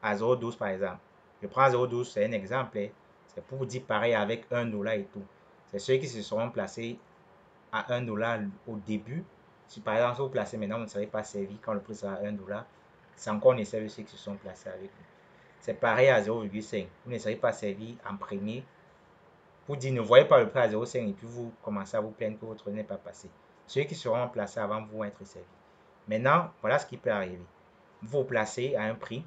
Speaker 1: à 0,12 par exemple, je prends 0,12, c'est un exemple, c'est pour vous dire pareil avec 1 dollar et tout. C'est ceux qui se seront placés à 1 dollar au début. Si par exemple vous placez maintenant, vous ne serez pas servi quand le prix sera à 1 dollar. C'est encore nécessaire de ceux qui se sont placés avec vous. C'est pareil à 0,5. Vous ne serez pas servi en premier. Vous dites ne voyez pas le prix à 0,5 et puis vous commencez à vous plaindre que votre n'est pas passé. Ceux qui seront placés avant vous vont être servis. Maintenant, voilà ce qui peut arriver. Vous vous placez à un prix.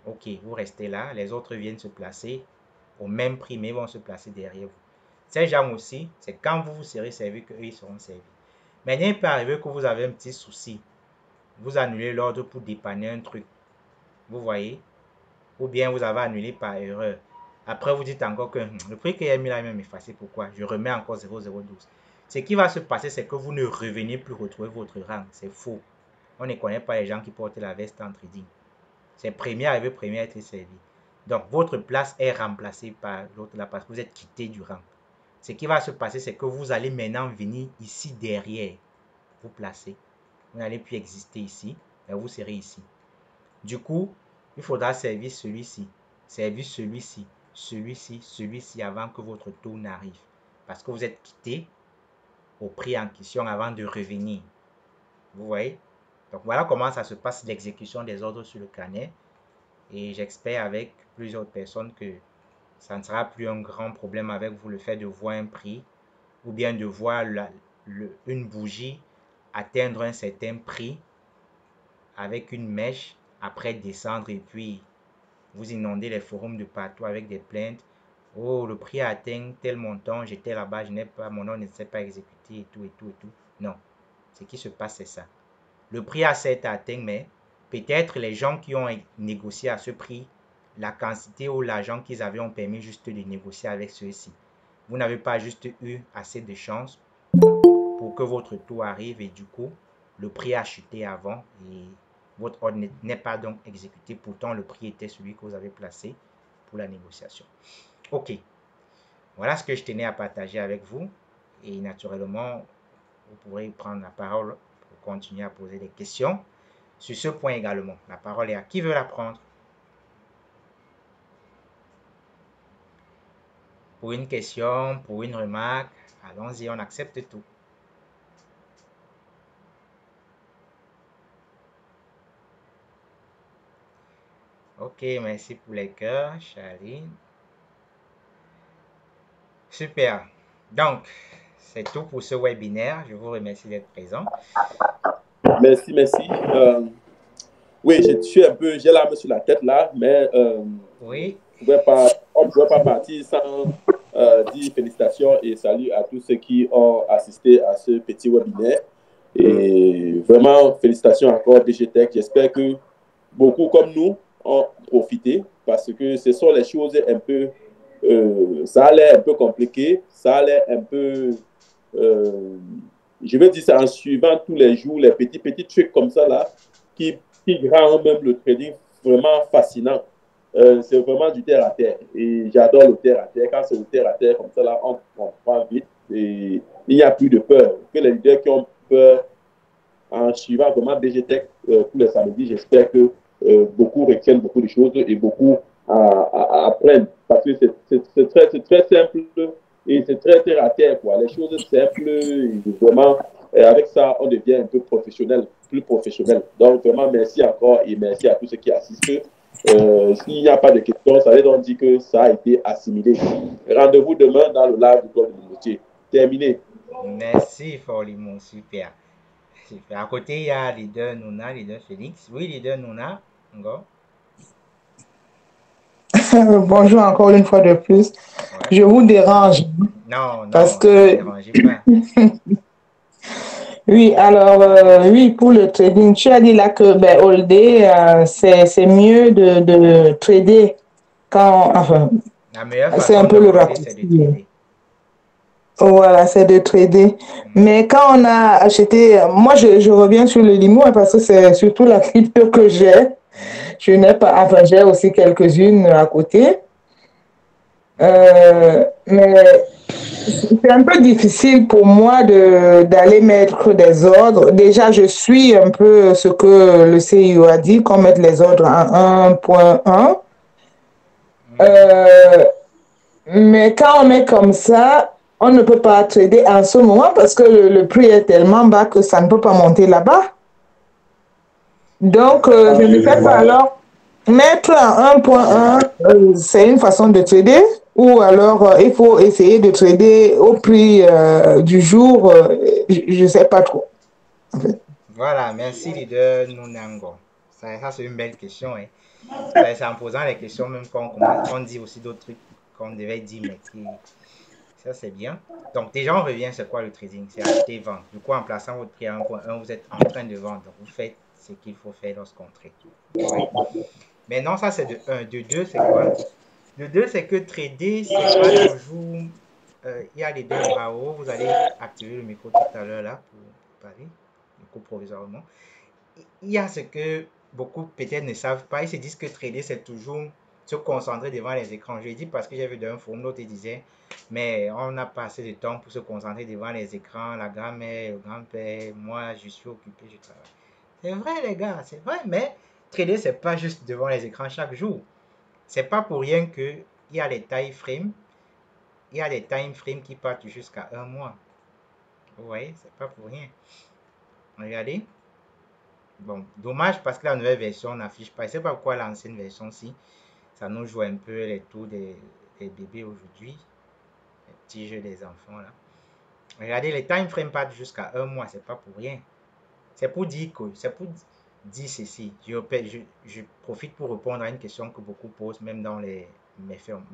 Speaker 1: Ok, vous restez là. Les autres viennent se placer au même prix, mais ils vont se placer derrière vous. Ces gens aussi, c'est quand vous vous serez servi qu'eux, ils seront servis. Maintenant, il peut arriver que vous avez un petit souci. Vous annulez l'ordre pour dépanner un truc. Vous voyez? Ou bien vous avez annulé par erreur. Après, vous dites encore que le prix que j'ai mis là est même effacé. Pourquoi? Je remets encore 0,012. Ce qui va se passer, c'est que vous ne revenez plus retrouver votre rang. C'est faux. On ne connaît pas les gens qui portent la veste en trading. C'est premier arrivé, premier à être servi. Donc, votre place est remplacée par l'autre là parce que vous êtes quitté du rang. Ce qui va se passer, c'est que vous allez maintenant venir ici derrière. Vous placer. Vous n'allez plus exister ici, mais vous serez ici. Du coup, il faudra servir celui-ci, servir celui-ci, celui-ci, celui-ci avant que votre tour n'arrive. Parce que vous êtes quitté au prix en question avant de revenir. Vous voyez? Donc voilà comment ça se passe l'exécution des ordres sur le carnet. Et j'espère avec plusieurs personnes que ça ne sera plus un grand problème avec vous le fait de voir un prix ou bien de voir une bougie atteindre un certain prix avec une mèche, après descendre et puis vous inondez les forums de partout avec des plaintes. Oh, le prix a atteint tel montant, j'étais là-bas, je n'ai pas, mon nom ne s'est pas exécuté et tout et tout et tout. Non, ce qui se passe, c'est ça. Le prix a certes atteint, mais peut-être les gens qui ont négocié à ce prix, la quantité ou l'argent qu'ils avaient ont permis juste de négocier avec ceux-ci. Vous n'avez pas juste eu assez de chance pour que votre tour arrive et du coup, le prix a chuté avant et votre ordre n'est pas donc exécuté. Pourtant, le prix était celui que vous avez placé pour la négociation. Ok, voilà ce que je tenais à partager avec vous. Et naturellement, vous pourrez prendre la parole pour continuer à poser des questions sur ce point également. La parole est à qui veut la prendre? Pour une question, pour une remarque, allons-y, on accepte tout. Ok, merci pour les cœurs, Charline. Super. Donc, c'est tout pour ce webinaire. Je vous remercie d'être présent.
Speaker 5: Merci, merci. Oui, je suis un peu, j'ai la main sur la tête là, mais
Speaker 1: oui.
Speaker 5: on ne pouvait pas partir sans dire félicitations et salut à tous ceux qui ont assisté à ce petit webinaire. Et vraiment, félicitations encore DGTech. J'espère que beaucoup comme nous ont profité parce que ce sont les choses un peu, ça a l'air un peu compliqué, ça a l'air un peu, je vais dire ça en suivant tous les jours, les petits trucs comme ça là, qui rendent même le trading vraiment fascinant. C'est vraiment du terre à terre. Et j'adore le terre à terre. Quand c'est le terre à terre comme ça, là, on comprend vite. Et il n'y a plus de peur. Que les leaders qui ont peur en suivant vraiment DGTech tous les samedis, j'espère que beaucoup retiennent beaucoup de choses et beaucoup apprennent. Parce que c'est très simple et c'est très terre à terre, quoi. Les choses simples, et vraiment, avec ça, on devient un peu professionnel, plus professionnel. Donc, vraiment, merci encore et merci à tous ceux qui assistent. S'il n'y a pas de questions, ça veut donc dire que ça a été assimilé. Rendez-vous demain dans le live du Club de métier. Terminé.
Speaker 1: Merci, Forlimon. Super. Super. À côté, il y a leader Nona, leader Félix. Oui, leader Nona. Encore.
Speaker 3: Bonjour encore une fois de plus.
Speaker 1: Ouais.
Speaker 3: Je vous dérange.
Speaker 1: Non,
Speaker 3: parce
Speaker 1: non,
Speaker 3: que...
Speaker 1: ne dérangez pas.
Speaker 3: Oui, alors, oui, pour le trading, tu as dit là que ben, all day, c'est mieux de trader quand, enfin,
Speaker 1: La meilleure
Speaker 3: c'est
Speaker 1: façon
Speaker 3: un
Speaker 1: de
Speaker 3: peu le
Speaker 1: holder, c'est de
Speaker 3: raccourci.
Speaker 1: trader.
Speaker 3: Voilà, c'est de trader. Mais quand on a acheté, moi je reviens sur le limo hein, parce que c'est surtout la crypto que j'ai. Je n'ai pas, enfin j'ai aussi quelques-unes à côté. Mais c'est un peu difficile pour moi d'aller mettre des ordres. Déjà, je suis un peu ce que le CIO a dit, qu'on mette les ordres en 1.1. Mais quand on est comme ça, on ne peut pas trader en ce moment parce que le prix est tellement bas que ça ne peut pas monter là-bas. Donc, je ne sais pas alors. Mettre en 1.1, c'est une façon de trader ou alors il faut essayer de trader au prix du jour. Je ne sais pas trop. En fait.
Speaker 1: Voilà, merci leader Nunango. Ça c'est une belle question. Hein. C'est en posant les questions même qu'on dit aussi d'autres trucs qu'on devait dire, mais qui, ça c'est bien. Donc déjà on revient, c'est quoi le trading? C'est acheter et vendre. Du coup en plaçant votre prix à 1.1, vous êtes en train de vendre. Donc vous faites ce qu'il faut faire lorsqu'on trade. Ouais. Mais non, ça c'est de 1. De 2, c'est quoi? De 2, c'est que trader, c'est pas toujours... il y a les deux Bravo, vous allez activer le micro tout à l'heure là pour parler, micro provisoirement. Il y a ce que beaucoup peut-être ne savent pas, ils se disent que trader c'est toujours se concentrer devant les écrans. Je dis parce que j'ai vu d'un forum, l'autre disait, mais on n'a pas assez de temps pour se concentrer devant les écrans, la grand-mère, le grand-père, moi je suis occupé, je travaille. C'est vrai les gars, c'est vrai, mais trader c'est pas juste devant les écrans chaque jour. C'est pas pour rien que il y a les time frames, il y a des time frames qui partent jusqu'à 1 mois. Vous voyez, c'est pas pour rien. Regardez. Bon, dommage parce que la nouvelle version n'affiche pas. Je sais pas pourquoi l'ancienne version si ça nous joue un peu les tours des bébés aujourd'hui, les petits jeux des enfants là. Regardez, les time frames partent jusqu'à 1 mois, c'est pas pour rien. C'est pour dire que dit ceci. Je profite pour répondre à une question que beaucoup posent, même dans mes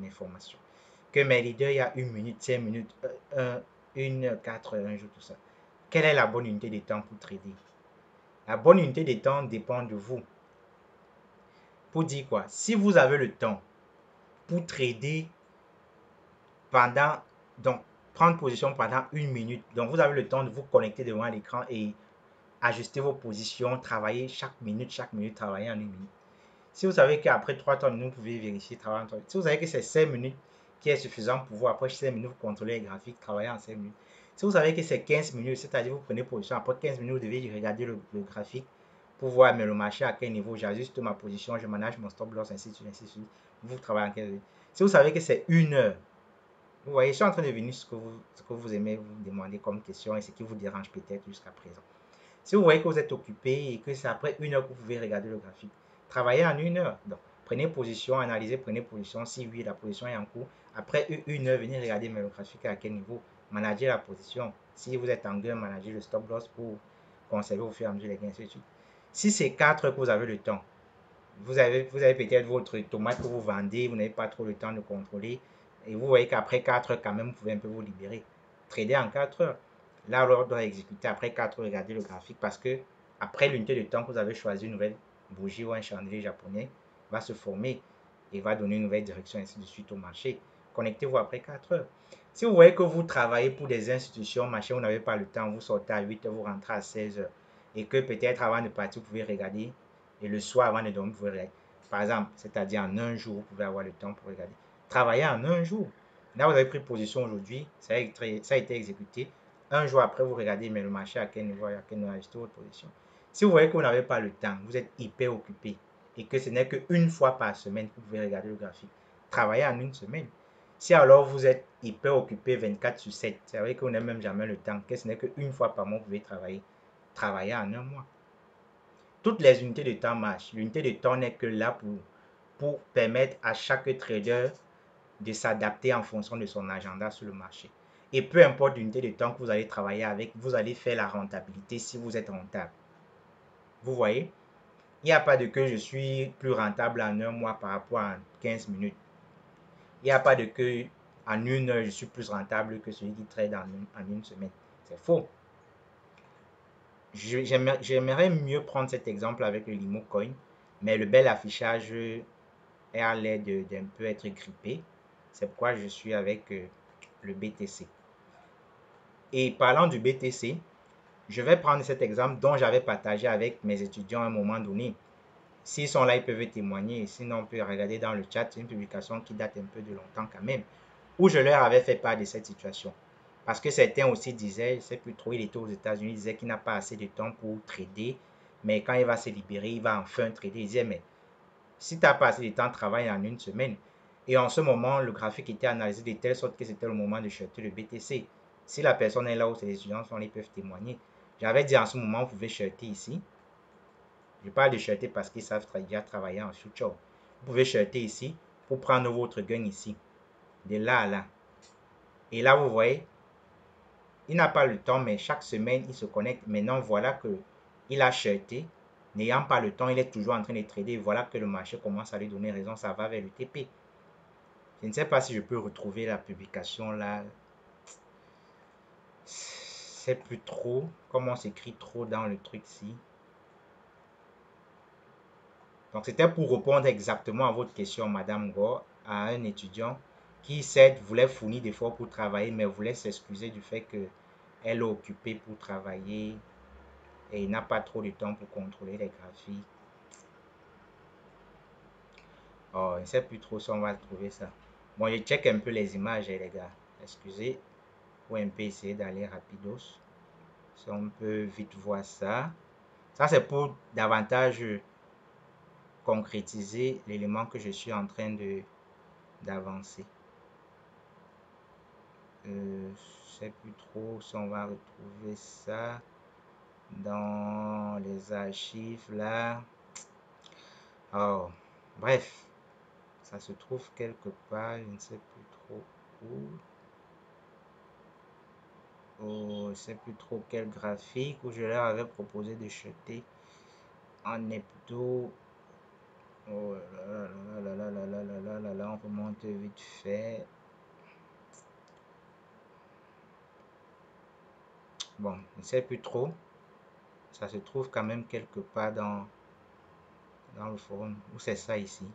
Speaker 1: formations. Que mes leaders, il y a 1 minute, 5 minutes, 4 heures, un jour, tout ça. Quelle est la bonne unité de temps pour trader? La bonne unité de temps dépend de vous. Pour dire quoi? Si vous avez le temps pour trader pendant, donc prendre position pendant 1 minute, donc vous avez le temps de vous connecter devant l'écran et ajuster vos positions, travailler chaque minute, travailler en 1 minute. Si vous savez qu'après 3 minutes, vous pouvez vérifier, travailler en 3 minutes. Si vous savez que c'est 5 minutes qui est suffisant pour vous, après 5 minutes, vous contrôlez les graphiques, travailler en 5 minutes. Si vous savez que c'est 15 minutes, c'est-à-dire vous prenez position, après 15 minutes, vous devez regarder le graphique pour voir mais le marché à quel niveau, j'ajuste ma position, je manage mon stop loss, ainsi de suite, ainsi de suite. Vous travaillez en 15 minutes. Si vous savez que c'est 1 heure, vous voyez, je suis en train de venir ce que vous aimez vous demander comme question et ce qui vous dérange peut-être jusqu'à présent. Si vous voyez que vous êtes occupé et que c'est après 1 heure que vous pouvez regarder le graphique, travaillez en 1 heure. Donc, prenez position, analysez, prenez position. Si oui, la position est en cours. Après 1 heure, venez regarder mais le graphique à quel niveau. Managez la position. Si vous êtes en gain, managez le stop loss pour conserver au fur et à mesure les gains, ainsi de suite. Si c'est 4 heures que vous avez le temps, vous avez peut-être votre tomate que vous vendez, vous n'avez pas trop le temps de contrôler. Et vous voyez qu'après 4 heures, quand même, vous pouvez un peu vous libérer. Trader en 4 heures. Là, l'ordre doit exécuter après 4 heures, regardez le graphique parce que après l'unité de temps que vous avez choisi, une nouvelle bougie ou un chandelier japonais va se former et va donner une nouvelle direction, ainsi de suite au marché. Connectez-vous après 4 heures. Si vous voyez que vous travaillez pour des institutions, machin, vous n'avez pas le temps, vous sortez à 8 heures, vous rentrez à 16 heures et que peut-être avant de partir, vous pouvez regarder et le soir avant de dormir, vous pouvez regarder. Par exemple, c'est-à-dire en un jour, vous pouvez avoir le temps pour regarder. Travailler en un jour. Là, vous avez pris position aujourd'hui, ça a été exécuté. Un jour après, vous regardez, mais le marché à quel niveau, ajustez votre position. Si vous voyez que vous n'avez pas le temps, vous êtes hyper occupé et que ce n'est qu'une fois par semaine que vous pouvez regarder le graphique, travaillez en une semaine. Si alors vous êtes hyper occupé 24/7, c'est vrai que vous n'avez même jamais le temps, que ce n'est qu'une fois par mois que vous pouvez travailler en un mois. Toutes les unités de temps marchent. L'unité de temps n'est que là pour permettre à chaque trader de s'adapter en fonction de son agenda sur le marché. Et peu importe l'unité de temps que vous allez travailler avec, vous allez faire la rentabilité si vous êtes rentable. Vous voyez, il n'y a pas de que je suis plus rentable en un mois par rapport à 15 minutes. Il n'y a pas de que en 1 heure, je suis plus rentable que celui qui trade en une semaine. C'est faux. J'aimerais mieux prendre cet exemple avec le Limo Coin, mais le bel affichage est à l'air d'un peu être grippé. C'est pourquoi je suis avec le BTC. Et parlant du BTC, je vais prendre cet exemple dont j'avais partagé avec mes étudiants à un moment donné. S'ils sont là, ils peuvent témoigner. Sinon, on peut regarder dans le chat. C'est une publication qui date un peu de longtemps quand même, où je leur avais fait part de cette situation. Parce que certains aussi disaient, je ne sais plus trop, il était aux États-Unis, il disait qu'il n'a pas assez de temps pour trader, mais quand il va se libérer, il va enfin trader. Il disait, mais si tu n'as pas assez de temps, travaille en une semaine. Et en ce moment, le graphique était analysé de telle sorte que c'était le moment de shorter le BTC. Si la personne est là où ses étudiants sont, ils peuvent témoigner. J'avais dit en ce moment, vous pouvez shorter ici. Je parle de shorter parce qu'ils savent déjà travailler en future. Vous pouvez shorter ici pour prendre votre gain ici. De là à là. Et là, vous voyez, il n'a pas le temps, mais chaque semaine, il se connecte. Maintenant, voilà que il a shorté. N'ayant pas le temps, il est toujours en train de trader. Voilà que le marché commence à lui donner raison. Ça va vers le TP. Je ne sais pas si je peux retrouver la publication là. C'est plus trop. Comment on s'écrit trop dans le truc-ci. Donc, c'était pour répondre exactement à votre question, Madame Gore, à un étudiant qui, certes, voulait fournir des efforts pour travailler, mais voulait s'excuser du fait qu'elle est occupée pour travailler et il n'a pas trop de temps pour contrôler les graphiques. Oh, je ne sais plus trop si on va trouver ça. Bon, je check un peu les images, les gars. Excusez. Pour un peu essayer d'aller rapidos. Si on peut vite voir ça. Ça, c'est pour davantage concrétiser l'élément que je suis en train d'avancer. Je sais plus trop si on va retrouver ça dans les archives là. Oh, bref, ça se trouve quelque part, je ne sais plus trop où. Oh, je ne sais plus trop quel graphique où je leur avais proposé de jeter. En hebdo, oh là là là là là là là là là là, on remonte vite fait. Bon, je ne sais plus trop. Ça se trouve quand même quelque part dans le forum. Où c'est ça ici?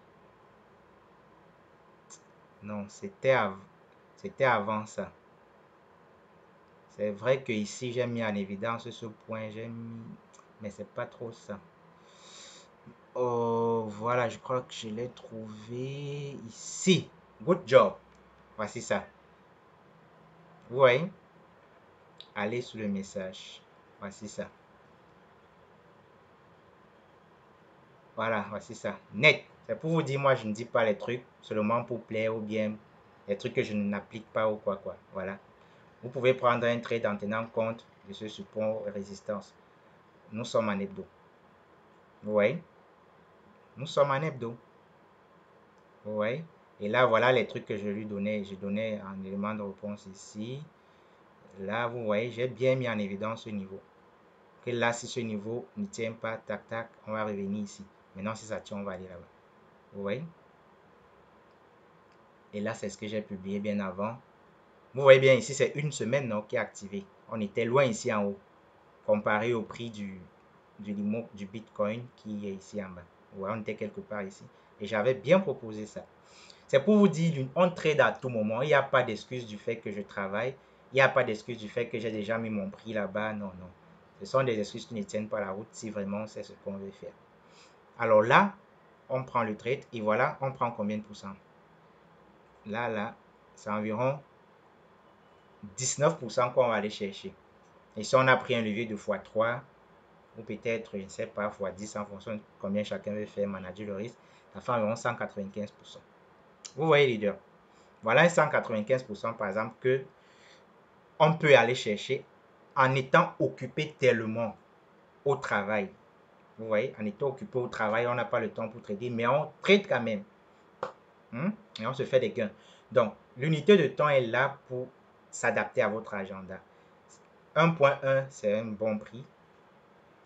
Speaker 1: Non, c'était avant ça. C'est vrai que ici j'ai mis en évidence ce point, mais c'est pas trop ça. Oh, voilà, je crois que je l'ai trouvé ici. Good job. Voici ça. Vous voyez? Allez sur le message. Voici ça. Voilà, voici ça. Net. C'est pour vous dire, moi, je ne dis pas les trucs seulement pour plaire ou bien les trucs que je n'applique pas ou quoi. Voilà. Vous pouvez prendre un trade en tenant compte de ce support résistance. Nous sommes en hebdo. Vous voyez? Nous sommes en hebdo. Vous voyez? Et là, voilà les trucs que je lui donnais. Je donnais un élément de réponse ici. Là, vous voyez, j'ai bien mis en évidence ce niveau. Que là, si ce niveau ne tient pas, tac, tac, on va revenir ici. Maintenant, si ça tient, on va aller là-bas. Vous voyez? Et là, c'est ce que j'ai publié bien avant. Vous voyez bien ici, c'est une semaine non, qui est activée. On était loin ici en haut, comparé au prix du Bitcoin qui est ici en bas. Vous voyez, on était quelque part ici. Et j'avais bien proposé ça. C'est pour vous dire, on trade à tout moment. Il n'y a pas d'excuse du fait que je travaille. Il n'y a pas d'excuse du fait que j'ai déjà mis mon prix là-bas. Non, non. Ce sont des excuses qui ne tiennent pas la route si vraiment c'est ce qu'on veut faire. Alors là, on prend le trade et voilà, on prend combien de pourcents? Là, c'est environ 19% qu'on va aller chercher. Et si on a pris un levier de x3, ou peut-être, je ne sais pas, x10 en fonction de combien chacun veut faire manager le risque, ça fait environ 195%. Vous voyez, leader? Voilà un 195% par exemple que on peut aller chercher en étant occupé tellement au travail. Vous voyez, en étant occupé au travail, on n'a pas le temps pour trader, mais on trade quand même. Et on se fait des gains. Donc, l'unité de temps est là pour s'adapter à votre agenda. 1.1, c'est un bon prix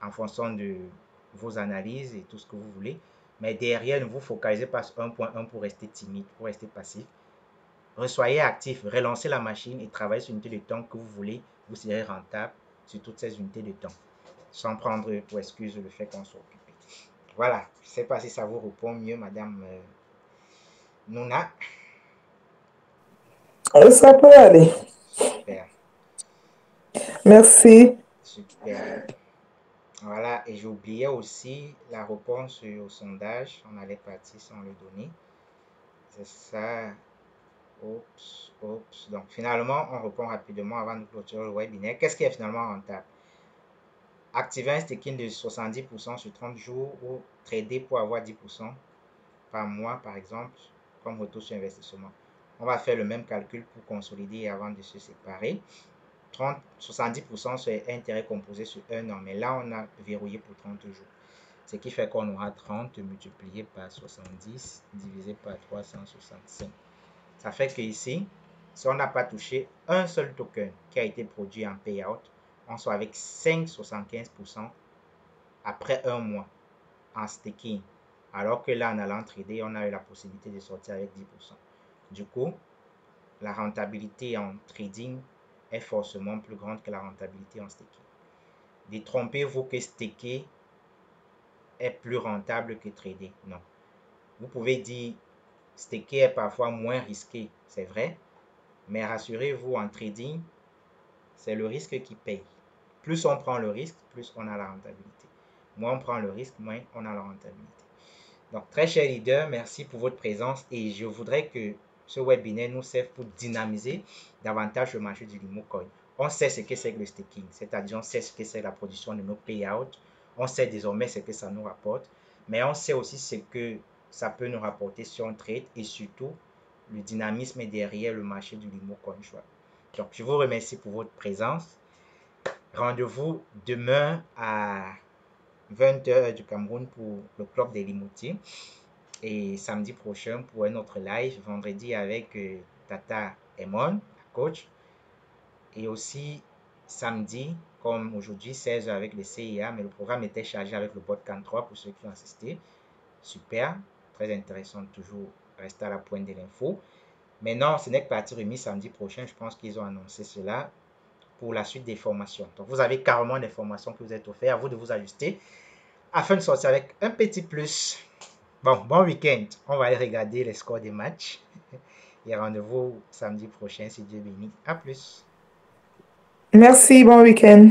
Speaker 1: en fonction de vos analyses et tout ce que vous voulez. Mais derrière, ne vous focalisez pas sur 1.1 pour rester timide, pour rester passif. Soyez actif, relancez la machine et travaillez sur une unité de temps que vous voulez. Vous serez rentable sur toutes ces unités de temps. Sans prendre pour excuse le fait qu'on soit occupé. Voilà, je ne sais pas si ça vous répond mieux, Madame Nouna.
Speaker 3: Ça peut aller.
Speaker 1: Super.
Speaker 3: Merci.
Speaker 1: Super. Voilà, et j'oubliais aussi la réponse au sondage. On allait partir sans le donner. C'est ça. Oups. Donc, finalement, on répond rapidement avant de clôturer le webinaire. Qu'est-ce qui est finalement rentable? Activer un staking de 70% sur 30 jours ou trader pour avoir 10% par mois, par exemple, comme retour sur investissement. On va faire le même calcul pour consolider avant de se séparer. 70% c'est intérêt composé sur un an, mais là, on a verrouillé pour 30 jours. Ce qui fait qu'on aura 30 multiplié par 70 divisé par 365. Ça fait que ici, si on n'a pas touché un seul token qui a été produit en payout, on soit avec 5,75% après un mois en staking. Alors que là, en allant trader, on a eu la possibilité de sortir avec 10%. Du coup, la rentabilité en trading est forcément plus grande que la rentabilité en staking. Détrompez-vous que staker est plus rentable que trader. Non. Vous pouvez dire staker est parfois moins risqué, c'est vrai, mais rassurez-vous, en trading, c'est le risque qui paye. Plus on prend le risque, plus on a la rentabilité. Moins on prend le risque, moins on a la rentabilité. Donc, très cher leader, merci pour votre présence et je voudrais que ce webinaire nous serve pour dynamiser davantage le marché du Limocoin. On sait ce que c'est que le staking, c'est-à-dire on sait ce que c'est la production de nos payouts, on sait désormais ce que ça nous rapporte, mais on sait aussi ce que ça peut nous rapporter si on trade et surtout le dynamisme derrière le marché du Limocoin. Donc, je vous remercie pour votre présence. Rendez-vous demain à 20h du Cameroun pour le club des Limoutiers. Et samedi prochain pour un autre live, vendredi avec Tata Emon, coach. Et aussi samedi comme aujourd'hui, 16 heures avec le CIA, mais le programme était chargé avec le Botcan 3 pour ceux qui ont assisté. Super, très intéressant, toujours rester à la pointe de l'info. Mais non, ce n'est que partie remise samedi prochain. Je pense qu'ils ont annoncé cela pour la suite des formations. Donc, vous avez carrément des formations que vous êtes offertes. À vous de vous ajuster afin de sortir avec un petit plus. Bon week-end. On va aller regarder les scores des matchs. Et rendez-vous samedi prochain si Dieu bénit. À plus.
Speaker 3: Merci, bon week-end.